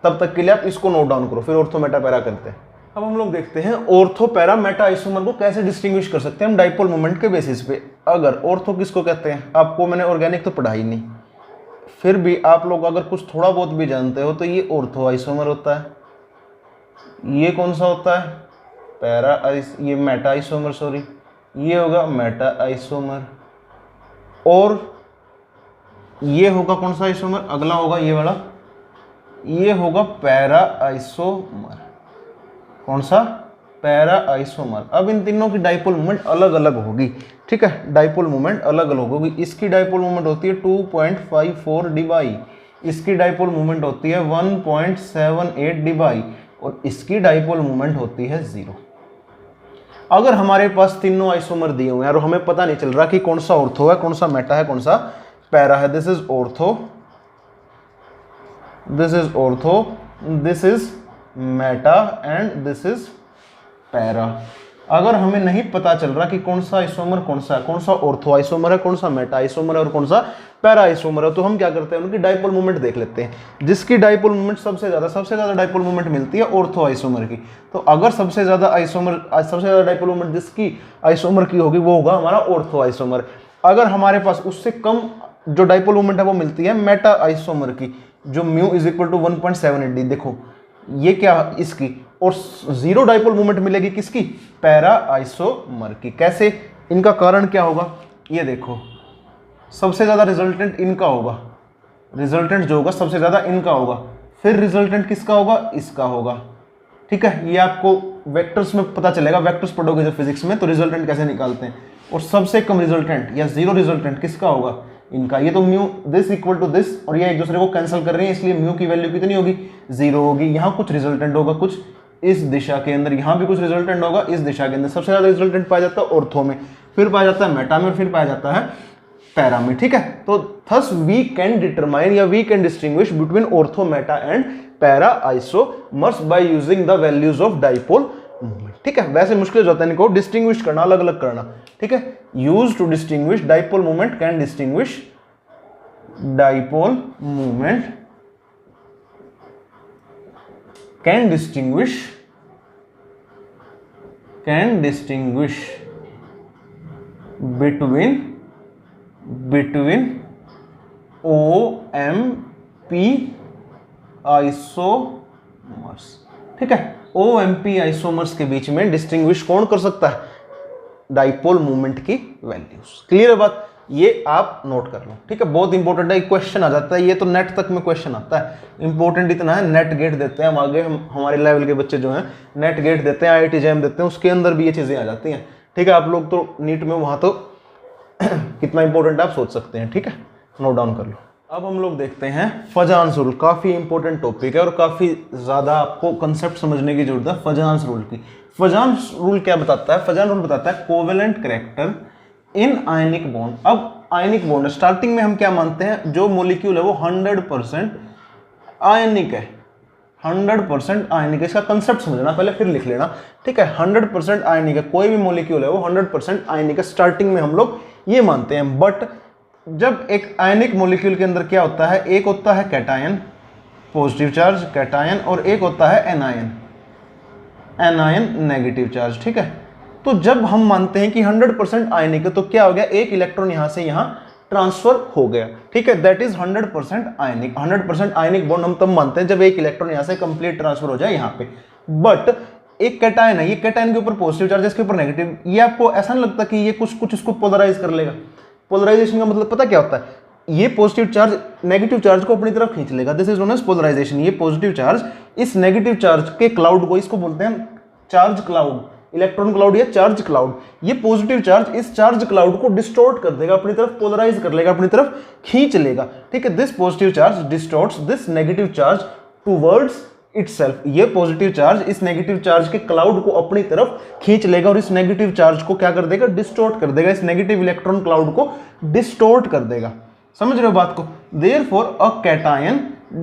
A: तब तक के लिए आप इसको नोट डाउन करो, फिर ऑर्थो मेटा पैरा करते हैं। अब हम लोग देखते हैं ऑर्थो पैरा मेटा आइसोमर को कैसे डिस्टिंग्विश कर सकते हैं हम डाइपोल मोमेंट के बेसिस पे। अगर ऑर्थो किसको कहते हैं, आपको मैंने ऑर्गेनिक तो पढ़ाई नहीं, फिर भी आप लोग अगर कुछ थोड़ा बहुत भी जानते हो तो ये ऑर्थो आइसोमर होता है, ये कौन सा होता है, पैरा आइस, ये मेटा आइसोमर, सॉरी ये होगा मेटा आइसोमर, और ये होगा कौन सा आइसोमर, अगला होगा ये वाला, ये होगा पैरा आइसोमर, कौन सा, पैरा आइसोमर। अब इन तीनों की डाइपोल मोमेंट अलग अलग होगी, ठीक है, डाइपोल मोमेंट अलग अलग होगी। इसकी डाइपोल मोमेंट होती है 2.54 डी, इसकी डाइपोल मोमेंट होती है 1.78 डी, और इसकी डाइपोल मोमेंट होती है 0। अगर हमारे पास तीनों आइसोमर दिए हुए हैं और हमें पता नहीं चल रहा कि कौन सा ऑर्थो है, कौन सा मेटा है, कौन सा पैरा है, this is ortho, this is ortho, this is Meta and this is para. अगर हमें नहीं पता चल रहा कि कौन सा आइसोमर कौन सा ऑर्थो आइसोमर है, कौन सा मेटा आइसोमर है और कौन सा पैरा आइसोमर है, तो हम क्या करते हैं, उनकी डाइपोल मोमेंट देख लेते हैं। जिसकी डाइपोल मोमेंट सबसे ज्यादा डाइपोल मोमेंट मिलती है ऑर्थो आइसोमर की, तो अगर सबसे ज्यादा डाइपोल मोमेंट जिसकी आइसोमर की होगी वो होगा हमारा ऑर्थो आइसोमर। अगर हमारे पास उससे कम जो डाइपोल मोमेंट है वो मिलती है मेटा आइसोमर की, जो mu is equal to 1.78 D, देखो ये क्या इसकी, और 0 डाइपोल मोमेंट मिलेगी किसकी, पैरा आइसोमर की। कैसे, इनका कारण क्या होगा, ये देखो सबसे ज्यादा रिजल्टेंट इनका होगा, रिजल्टेंट जो होगा सबसे ज्यादा इनका होगा, फिर रिजल्टेंट किसका होगा, इसका होगा, ठीक है। ये आपको वेक्टर्स में पता चलेगा, वेक्टर्स पढ़ोगे जब फिजिक्स में तो रिजल्टेंट कैसे निकालते हैं। और सबसे कम रिजल्टेंट या 0 रिजल्टेंट किसका होगा, इनका। ये तो mu this equal to this, और ये एक दूसरे को कैंसिल कर रही है, इसलिए म्यू की वैल्यू कितनी होगी, 0 होगी। यहाँ कुछ रिजल्टेंट होगा, कुछ इस दिशा के अंदर, यहाँ भी कुछ रिजल्टेंट होगा इस दिशा के अंदर। सबसे ज्यादा रिजल्टेंट पाया जाता है ऑर्थो में, फिर पाया जाता है मेटा में, और फिर पाया जाता है पैरा में, ठीक है। तो थस वी कैन डिटरमाइन या we can distinguish between ortho meta and para isomers by using the values of dipole moment, ठीक है। वैसे मुश्किल हो जाता है इनको डिस्टिंग्विश करना, अलग अलग करना, ठीक है। Use to distinguish dipole moment, can distinguish dipole moment, can distinguish between OMP isomers, ठीक है। OMP आइसोमर्स के बीच में डिस्टिंग्विश कौन कर सकता है, डाइपोल मोमेंट की वैल्यूज। क्लियर है बात, ये आप नोट कर लो, ठीक है। बहुत इंपॉर्टेंट है, क्वेश्चन आ जाता है, ये तो नेट तक में क्वेश्चन आता है। इंपॉर्टेंट इतना है, नेट गेट देते हैं हम आगे, हमारे लेवल के बच्चे जो हैं नेट गेट देते हैं, IIT JAM देते हैं, उसके अंदर भी ये चीजें आ जाती हैं, ठीक है। आप लोग तो नीट में वहां तो कितना इंपॉर्टेंट आप सोच सकते हैं, ठीक है, नोट डाउन कर लो। अब हम लोग देखते हैं फजान्स रूल, काफी इंपॉर्टेंट टॉपिक है और काफी ज्यादा आपको कंसेप्ट समझने की जरूरत है फजान्स रूल की। फजान्स रूल क्या बताता है, फजान रूल बताता है covalent character in ionic bond. अब आयनिक बॉन्ड स्टार्टिंग में हम क्या मानते हैं, जो मॉलिक्यूल है वो 100% आयनिक है, 100% आयनिक है। इसका कंसेप्ट समझना पहले, फिर लिख लेना, ठीक है। 100% आयनिक है, कोई भी मॉलिक्यूल है वो 100% आयनिक है, स्टार्टिंग में हम लोग ये मानते हैं। बट जब एक आयनिक मॉलिक्यूल के अंदर क्या होता है, एक होता है कैटायन, पॉजिटिव चार्ज कैटायन, और एक होता है एनायन, एनायन नेगेटिव चार्ज, ठीक है। तो जब हम मानते हैं कि 100% आयनिक है तो क्या हो गया, एक इलेक्ट्रॉन यहां से यहां ट्रांसफर हो गया, ठीक है। That is 100% ionic. 100% ionic bond हम तब मानते हैं जब एक इलेक्ट्रॉन यहां से कंप्लीट ट्रांसफर हो जाए यहाँ पे। बट एक कैटायन है, ये कैटायन के ऊपर पॉजिटिव चार्ज, इसके ऊपर नेगेटिव, ये आपको ऐसा नहीं लगता कि ये कुछ इसको पोलराइज कर लेगा। पोलराइजेशन का मतलब पता क्या होता है, ये पॉजिटिव चार्ज नेगेटिव चार्ज को अपनी तरफ खींच लेगा, this is known as polarization. ये पॉजिटिव चार्ज इस नेगेटिव चार्ज के क्लाउड को, इसको बोलते हैं चार्ज क्लाउड, इलेक्ट्रॉन क्लाउड या चार्ज क्लाउड। ये पॉजिटिव चार्ज इस चार्ज क्लाउड को डिस्टोर्ट कर देगा, अपनी तरफ पोलराइज कर लेगा, अपनी तरफ खींच लेगा, ठीक है। This positive charge distorts this negative charge towards itself. ये पॉजिटिव चार्ज इस नेगेटिव चार्ज के क्लाउड को अपनी तरफ खींच लेगा और इस नेगेटिव चार्ज को क्या कर देगा, डिस्टोर्ट कर देगा, इस नेगेटिव इलेक्ट्रॉन क्लाउड को डिस्टोर्ट कर देगा। समझ रहे हो बात को? Therefore a cation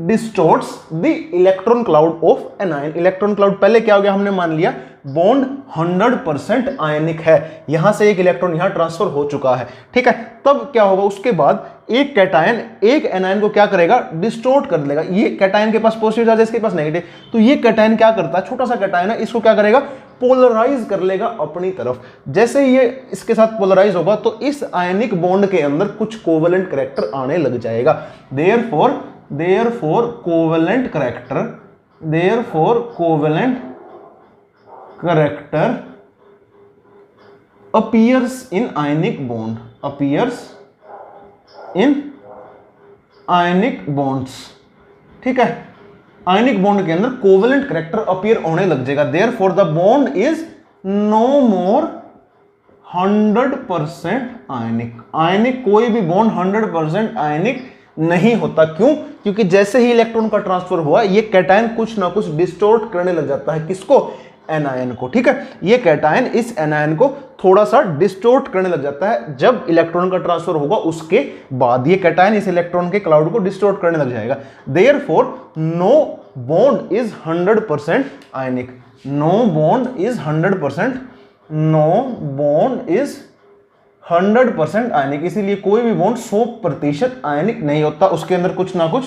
A: distorts the electron cloud of anion. Electron cloud पहले क्या हो गया, हमने मान लिया बॉन्ड 100% आयनिक है, यहां से एक इलेक्ट्रॉन यहां ट्रांसफर हो चुका है, ठीक है। तब क्या होगा, उसके बाद एक कैटायन एक एनायन को क्या करेगा, डिस्टॉर्ट कर देगा। ये कैटायन के पास पॉजिटिव चार्ज है, इसके पास नेगेटिव, तो ये कैटायन क्या करता है, छोटा सा कैटायन है, इसको क्या करेगा, पोलराइज कर लेगा अपनी तरफ। जैसे ये इसके साथ पोलराइज होगा तो इस आयनिक बॉन्ड के अंदर कुछ कोवेलेंट कैरेक्टर आने लग जाएगा। Therefore covalent character appears in ionic bonds, ठीक है। आयनिक बॉन्ड के अंदर कोवेलेंट कैरेक्टर अपीयर होने लग जाएगा। Therefore the bond is no more 100% ionic कोई भी बॉन्ड 100% आयनिक नहीं होता। क्यों? क्योंकि जैसे ही इलेक्ट्रॉन का ट्रांसफर हुआ ये कैटायन कुछ ना कुछ डिस्टॉर्ट करने लग जाता है, किसको, एनायन को, ठीक है। ये कैटायन इस एनायन को थोड़ा सा डिस्टॉर्ट करने लग जाता है, जब इलेक्ट्रॉन का ट्रांसफर होगा उसके बाद ये कैटायन इस इलेक्ट्रॉन के क्लाउड को डिस्टॉर्ट करने लग जाएगा। Therefore no bond is 100% ionic, no bond is 100% ionic, इसीलिए कोई भी बॉन्ड 100% आयनिक नहीं होता, उसके अंदर कुछ ना कुछ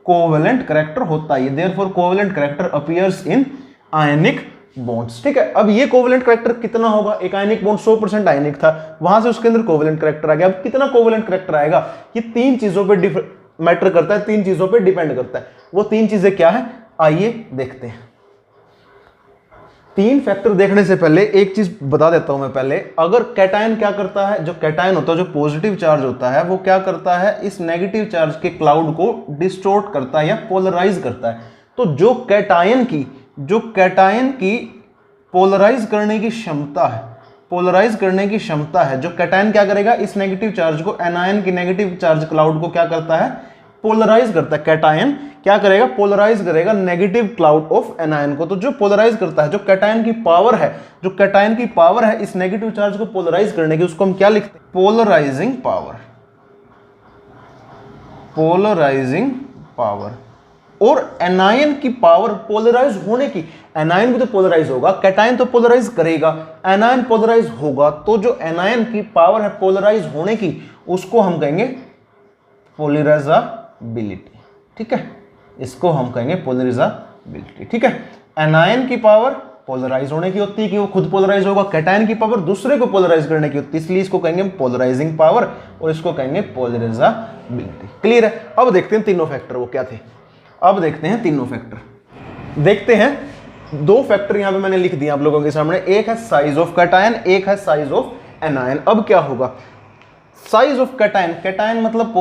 A: कोवेलेंट कैरेक्टर होता है। देयरफॉर कोवेलेंट कैरेक्टर अपीयर्स इन आयनिक बॉन्ड्स, ठीक है। अब ये कोवेलेंट कैरेक्टर कितना होगा, एक आयनिक बॉन्ड 100% आयनिक था, वहां से उसके अंदर कोवेलेंट कैरेक्टर आ गया। अब कितना कोवेलेंट कैरेक्टर आएगा, ये तीन चीजों पे मैटर करता है, तीन चीजों पे डिपेंड करता है। वो तीन चीजें क्या है, आइए देखते हैं। तीन फैक्टर देखने से पहले एक चीज बता देता हूं मैं पहले। अगर कैटायन क्या करता है, जो कैटायन होता है, जो पॉजिटिव चार्ज होता है, वो क्या करता है, इस नेगेटिव चार्ज के क्लाउड को डिस्टॉर्ट करता है या पोलराइज करता है। तो जो कैटायन की पोलराइज करने की क्षमता है, जो कैटायन क्या करेगा, इस नेगेटिव चार्ज को, एनायन की नेगेटिव चार्ज क्लाउड को क्या करता है, पोलराइज करता है। कैटायन क्या करेगा, पोलराइज करेगा नेगेटिव क्लाउड ऑफ एनायन को। तो जो पोलराइज करता है, जो कैटायन की पावर है इस नेगेटिव चार्ज को पोलराइज करने की, उसको हम क्या लिखते हैं, पोलराइजिंग पावर। और एनायन की पावर पोलराइज होने की, एनायन भी तो पोलराइज होगा, कैटायन तो पोलराइज करेगा, एनायन पोलराइज होगा, तो जो एनायन की पावर है पोलराइज होने की, उसको हम कहेंगे पोलराइजेबिलिटी, ठीक है। इसको हम कहेंगे पोलराइजेबिलिटी, ठीक है। एनायन की पावर पोलराइज होने की होती है कि वो खुद पोलराइज होगा, कैटायन की पावर दूसरे को पोलराइज करने की होती है, इसलिए इसको कहेंगे पोलराइजिंग पावर और इसको कहेंगे पोलराइजेबिलिटी। क्लियर है? अब देखते हैं तीनों फैक्टर वो क्या थे। अब देखते हैं तीनों फैक्टर। देखते हैं, दो फैक्टर यहां पे मैंने लिख दिया आप लोगों के सामने, एक है साइज ऑफ कैटायन, एक है साइज ऑफ एनायन। अब क्या होगा, साइज ऑफ कैटायन मतलब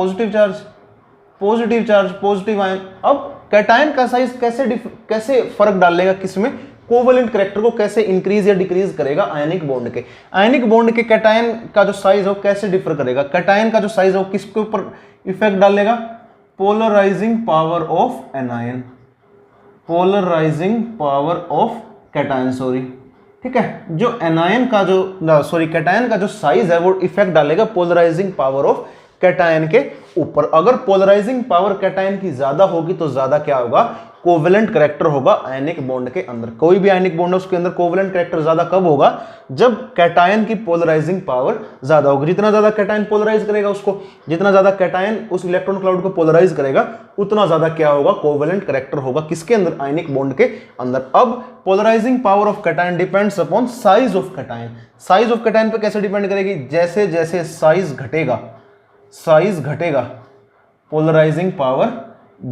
A: पॉजिटिव आयन। अब कैटायन का साइज कैसे फर्क डालेगा, किसमें, कोवेलेंट कैरेक्टर को कैसे इंक्रीज या डिक्रीज करेगा, आयनिक बॉन्ड के कैटायन का जो साइज हो कैसे डिफर करेगा, कैटायन का जो साइज हो किसके ऊपर इफेक्ट डालेगा, polarizing power of anion, cation, ठीक है। जो एनायन का कैटायन का जो साइज है वो इफेक्ट डालेगा पोलराइजिंग पावर ऑफ कैटायन के ऊपर। अगर पोलराइजिंग पावर कैटायन की ज्यादा होगी तो ज्यादा क्या होगा, कोवेलेंट कैरेक्टर होगा आयनिक बॉन्ड के अंदर। कोई भी आयनिक बॉन्ड है उसके अंदर कोवेलेंट कैरेक्टर ज्यादा कब होगा, जब कैटायन की पोलराइजिंग पावर ज्यादा होगी। जितना ज्यादा कैटायन पोलराइज करेगा उसको, जितना ज्यादा कैटायन उस इलेक्ट्रॉन क्लाउड को पोलराइज करेगा, उतना ज्यादा क्या होगा, कोवेलेंट कैरेक्टर होगा किसके अंदर, आयनिक बॉन्ड के अंदर। अब polarizing power of cation depends upon size of cation. Size of cation पे कैसे डिपेंड करेगी, जैसे जैसे साइज घटेगा पोलराइजिंग पावर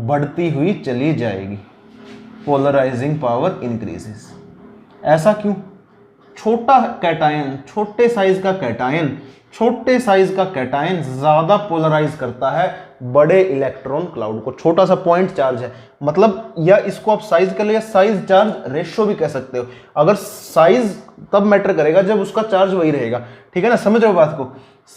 A: बढ़ती हुई चली जाएगी, पोलराइजिंग पावर इंक्रीजेस। ऐसा क्यों, छोटे साइज का कैटायन ज्यादा पोलराइज करता है बड़े इलेक्ट्रॉन क्लाउड को। छोटा सा पॉइंट चार्ज है, मतलब या इसको आप साइज कर लो या साइज चार्ज रेशियो भी कह सकते हो। अगर साइज तब मैटर करेगा जब उसका चार्ज वही रहेगा, ठीक है ना, समझ रहे हो बात को,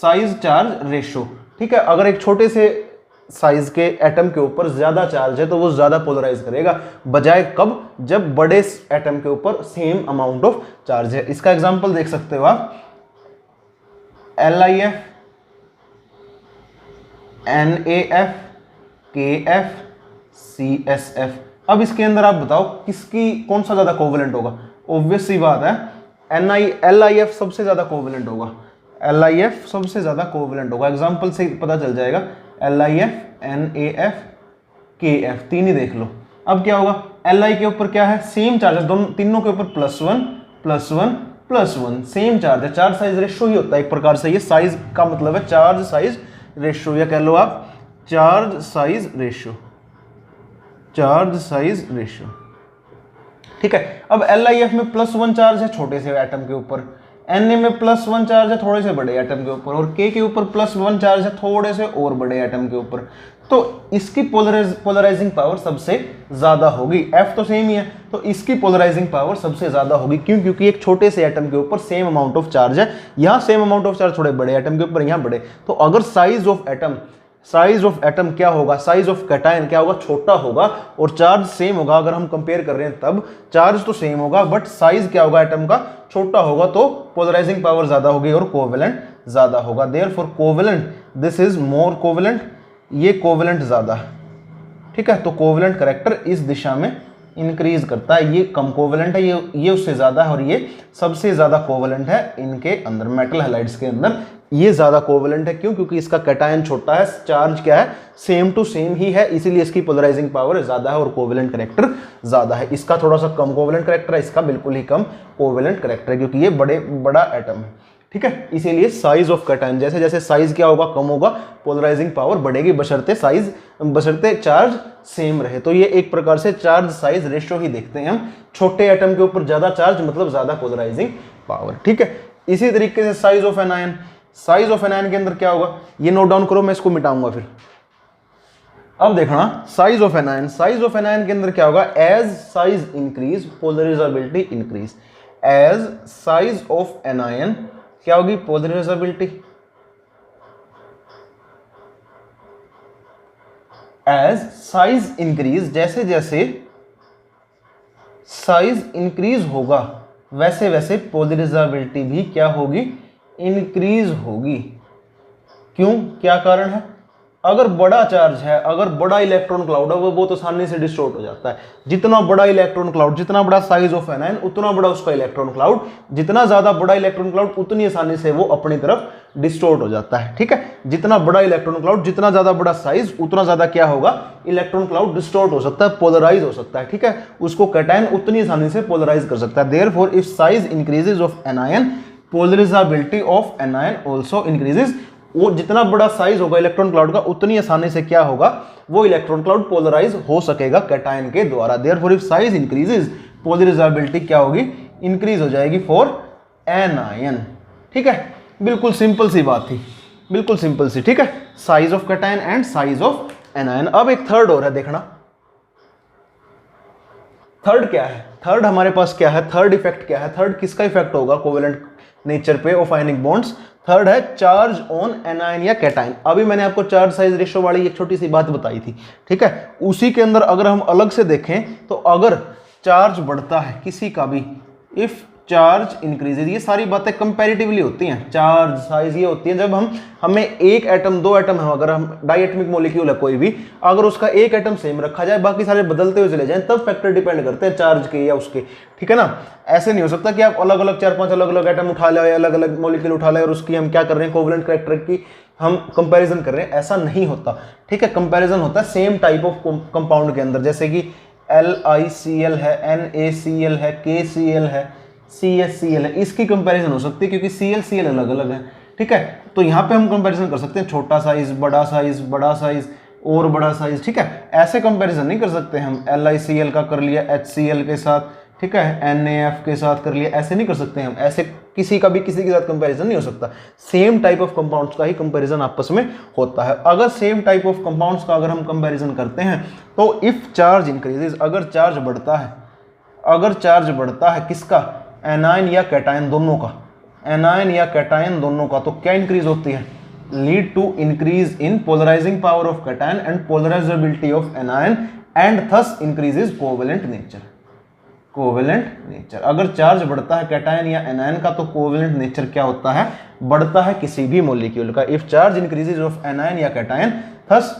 A: साइज चार्ज रेशियो, ठीक है। अगर एक छोटे से साइज के एटम के ऊपर ज्यादा चार्ज है तो वो ज्यादा पोलराइज करेगा, बजाय कब, जब बड़े एटम के ऊपर सेम अमाउंट ऑफ चार्ज है। इसका एग्जांपल देख सकते हो आप, LiF NaF, KF, CSF। अब इसके अंदर आप बताओ किसकी कौन सा ज्यादा कोवेलेंट होगा। ऑब्वियस सी बात है LIF सबसे ज्यादा कोवेलेंट होगा, LIF सबसे ज्यादा कोवेलेंट होगा। एग्जांपल से पता चल जाएगा, LIF, NaF, KF तीन ही देख लो। अब क्या होगा, Li के ऊपर क्या है, सेम चार्ज है, दोनों तीनों के ऊपर +1 +1 +1 सेम चार्ज है, चार्ज साइज रेशियो ही होता है एक प्रकार से। ये साइज का मतलब है चार्ज साइज रेशियो, या कह लो आप charge size ratio, charge size ratio. ठीक है, अब LIF में +1 चार्ज है छोटे से एटम के ऊपर, Na में +1 चार्ज है थोड़े से बड़े एटम के ऊपर, और K के ऊपर +1 चार्ज है थोड़े से और बड़े एटम के ऊपर। तो इसकी पोलराइजिंग पावर सबसे ज्यादा होगी। F तो सेम ही है, तो इसकी पोलराइजिंग पावर सबसे ज्यादा होगी। क्यों? क्योंकि एक छोटे से एटम के ऊपर सेम अमाउंट ऑफ चार्ज है, यहाँ सेम अमाउंट ऑफ चार्ज थोड़े बड़े एटम के ऊपर, यहाँ बड़े। तो अगर साइज ऑफ एटम क्या होगा, साइज ऑफ कैटायन क्या होगा, छोटा होगा, और चार्ज सेम होगा। अगर हम कंपेयर कर रहे हैं तब चार्ज तो सेम होगा बट साइज क्या होगा एटम का, छोटा होगा, तो पोलराइजिंग पावर ज्यादा होगी और कोवेलेंट ज्यादा होगा। Therefore covalent, this is more covalent, ये कोवेलेंट ज्यादा है। ठीक है, तो कोवेलेंट करैक्टर इस दिशा में इंक्रीज करता है, ये कम कोवेलेंट है, ये उससे ज्यादा है, और ये सबसे ज्यादा कोवेलेंट है इनके अंदर, मेटल हैलाइड्स के अंदर ये ज्यादा कोवेलेंट है। क्यों? क्योंकि इसका कैटायन छोटा है, चार्ज क्या है, सेम टू सेम ही है, इसीलिए इसकी पोलराइजिंग पावर ज्यादा है और कोवेलेंट करैक्टर ज्यादा है। इसका थोड़ा सा कम कोवेलेंट करैक्टर है, इसका बिल्कुल ही कम कोवेलेंट करैक्टर है, क्योंकि ये बड़ा एटम है। ठीक है, इसीलिए साइज ऑफ कैटायन, जैसे जैसे साइज क्या होगा, कम होगा, पोलराइजिंग पावर बढ़ेगी, बशर्ते चार्ज सेम रहे। तो ये एक प्रकार से चार्ज साइज रेशियो ही देखते हैं हम, छोटे एटम के ऊपर ज्यादा चार्ज मतलब ज्यादा पोलराइजिंग पावर। ठीक है, इसी तरीके से size of anion, size of anion के अंदर क्या होगा, ये नोट डाउन करो, मैं इसको मिटाऊंगा फिर। अब देखना size of anion, size of anion के अंदर क्या होगा, as size increase polarizability increase, as size of anion क्या होगी, पोलराइजेबिलिटी, एज साइज इंक्रीज, जैसे जैसे साइज इंक्रीज होगा वैसे वैसे पोलराइजेबिलिटी भी क्या होगी, इंक्रीज होगी। क्यों? क्या कारण है, अगर बड़ा चार्ज है, अगर बड़ा इलेक्ट्रॉन क्लाउड है, वो बहुत आसानी से डिस्टॉर्ट हो जाता है। जितना बड़ा इलेक्ट्रॉन क्लाउड, जितना बड़ा साइज ऑफ एनायन, उतना बड़ा उसका इलेक्ट्रॉन क्लाउड, जितना ज्यादा बड़ा इलेक्ट्रॉन क्लाउड उतनी आसानी से वो अपनी तरफ डिस्टॉर्ट हो जाता है। ठीक है, जितना बड़ा इलेक्ट्रॉन क्लाउड, जितना ज्यादा बड़ा साइज, उतना ज्यादा क्या होगा, इलेक्ट्रॉन क्लाउड डिस्टॉर्ट हो सकता है, पोलराइज हो सकता है। ठीक है, उसको कैटायन उतनी आसानी से पोलराइज कर सकता है। Therefore if size increases of anion, polarisability of anion also increases. वो जितना बड़ा साइज होगा इलेक्ट्रॉन क्लाउड का, उतनी आसानी से क्या होगा, वो इलेक्ट्रॉन क्लाउड पोलराइज हो सकेगा कैटायन के द्वारा। Therefore if size increases, polarisability क्या होगी, इंक्रीज हो जाएगी फॉर एनायन। ठीक है, बिल्कुल सिंपल सी बात थी, बिल्कुल सिंपल सी। ठीक है, size of cation and size of anion. अब एक थर्ड और है, देखना थर्ड क्या है, थर्ड हमारे पास क्या है, थर्ड इफेक्ट क्या है, थर्ड किसका इफेक्ट होगा कोवेलेंट नेचर पे ऑफ आयनिक बॉन्ड्स, थर्ड है चार्ज ऑन एनायन या कैटायन। अभी मैंने आपको चार्ज साइज रेशियो वाली एक छोटी सी बात बताई थी। ठीक है, उसी के अंदर अगर हम अलग से देखें तो अगर चार्ज बढ़ता है किसी का भी, इफ चार्ज इंक्रीजेज, ये सारी बातें कंपैरेटिवली होती हैं। चार्ज साइज ये होती है जब हमें एक एटम, दो एटम है, अगर हम डाइएटमिक मॉलिक्यूल है कोई भी, अगर उसका एक एटम सेम रखा जाए, बाकी सारे बदलते हुए चले जाएं, तब फैक्टर डिपेंड करते हैं चार्ज के या उसके। ठीक है ना, ऐसे नहीं हो सकता कि आप अलग अलग 4-5 अलग अलग एटम उठा ले, अलग अलग मॉलिक्यूल उठा ले और उसकी हम क्या कर रहे हैं, कोवेलेंट कैरेक्टर की हम कंपैरिजन कर रहे हैं, ऐसा नहीं होता। ठीक है, कंपैरिजन होता है सेम टाइप ऑफ कंपाउंड के अंदर, जैसे कि LiCl है, NaCl है, KCl है, CSCl है, इसकी कंपैरिजन हो सकती है क्योंकि ClCl अलग अलग है। ठीक है, तो यहाँ पे हम कंपैरिजन कर सकते हैं छोटा साइज, बड़ा साइज, बड़ा साइज और बड़ा साइज। ठीक है, ऐसे कंपैरिजन नहीं कर सकते हम, LiCl का कर लिया HCl के साथ, ठीक है, NaF के साथ कर लिया, ऐसे नहीं कर सकते हम, ऐसे किसी का भी किसी के साथ कंपैरिजन नहीं हो सकता। सेम टाइप ऑफ कंपाउंड्स का ही कंपैरिजन आपस में होता है। अगर सेम टाइप ऑफ कंपाउंड्स का अगर हम कंपैरिजन करते हैं तो इफ चार्ज इंक्रीजेज, अगर चार्ज बढ़ता है, अगर चार्ज बढ़ता है किसका, एनायन या कैटायन दोनों का, एनायन या कैटायन दोनों का, तो क्या इंक्रीज होती है, lead to increase in polarizing power of cation and polarizability of anion and thus increases covalent nature. Covalent nature, अगर चार्ज बढ़ता है कैटायन या एनायन का, तो कोवेलेंट नेचर क्या होता है, बढ़ता है किसी भी मॉलिक्यूल का। If charge increases of anion या cation, thus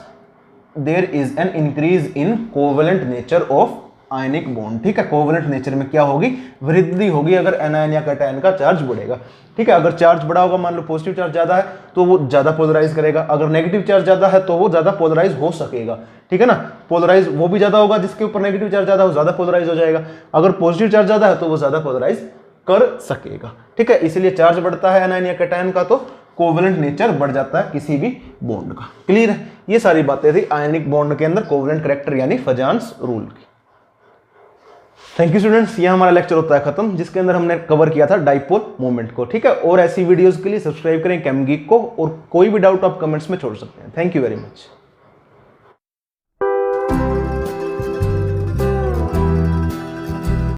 A: there is an increase in covalent nature of ionic bond. ठीक है, कोवेलेंट नेचर में क्या होगी, वृद्धि होगी अगर एनायन या कैटायन का चार्ज बढ़ेगा। ठीक है, अगर चार्ज बड़ा होगा, मान लो पॉजिटिव चार्ज ज्यादा है तो वो ज्यादा पोलराइज करेगा, अगर नेगेटिव चार्ज ज्यादा है तो वो ज्यादा पोलराइज हो सकेगा। ठीक है ना, पोलराइज वो भी ज्यादा होगा जिसके ऊपर नेगेटिव चार्ज ज्यादा हो, ज्यादा पोलराइज हो जाएगा। अगर पॉजिटिव चार्ज ज्यादा है तो वो ज्यादा पोलराइज कर सकेगा। ठीक है, इसलिए चार्ज बढ़ता है एनायन या कैटायन का तो कोवेलेंट नेचर बढ़ जाता है किसी भी बॉन्ड का। क्लियर है, ये सारी बातें थी आयनिक बॉन्ड के अंदर कोवेलेंट कैरेक्टर यानी फजान्स रूल की। थैंक यू स्टूडेंट्स, ये हमारा लेक्चर होता है खत्म, जिसके अंदर हमने कवर किया था डाइपोल मोमेंट को। ठीक है, और ऐसी वीडियोस के लिए सब्सक्राइब करें केम गीक को, और कोई भी डाउट आप कमेंट्स में छोड़ सकते हैं। Thank you very much.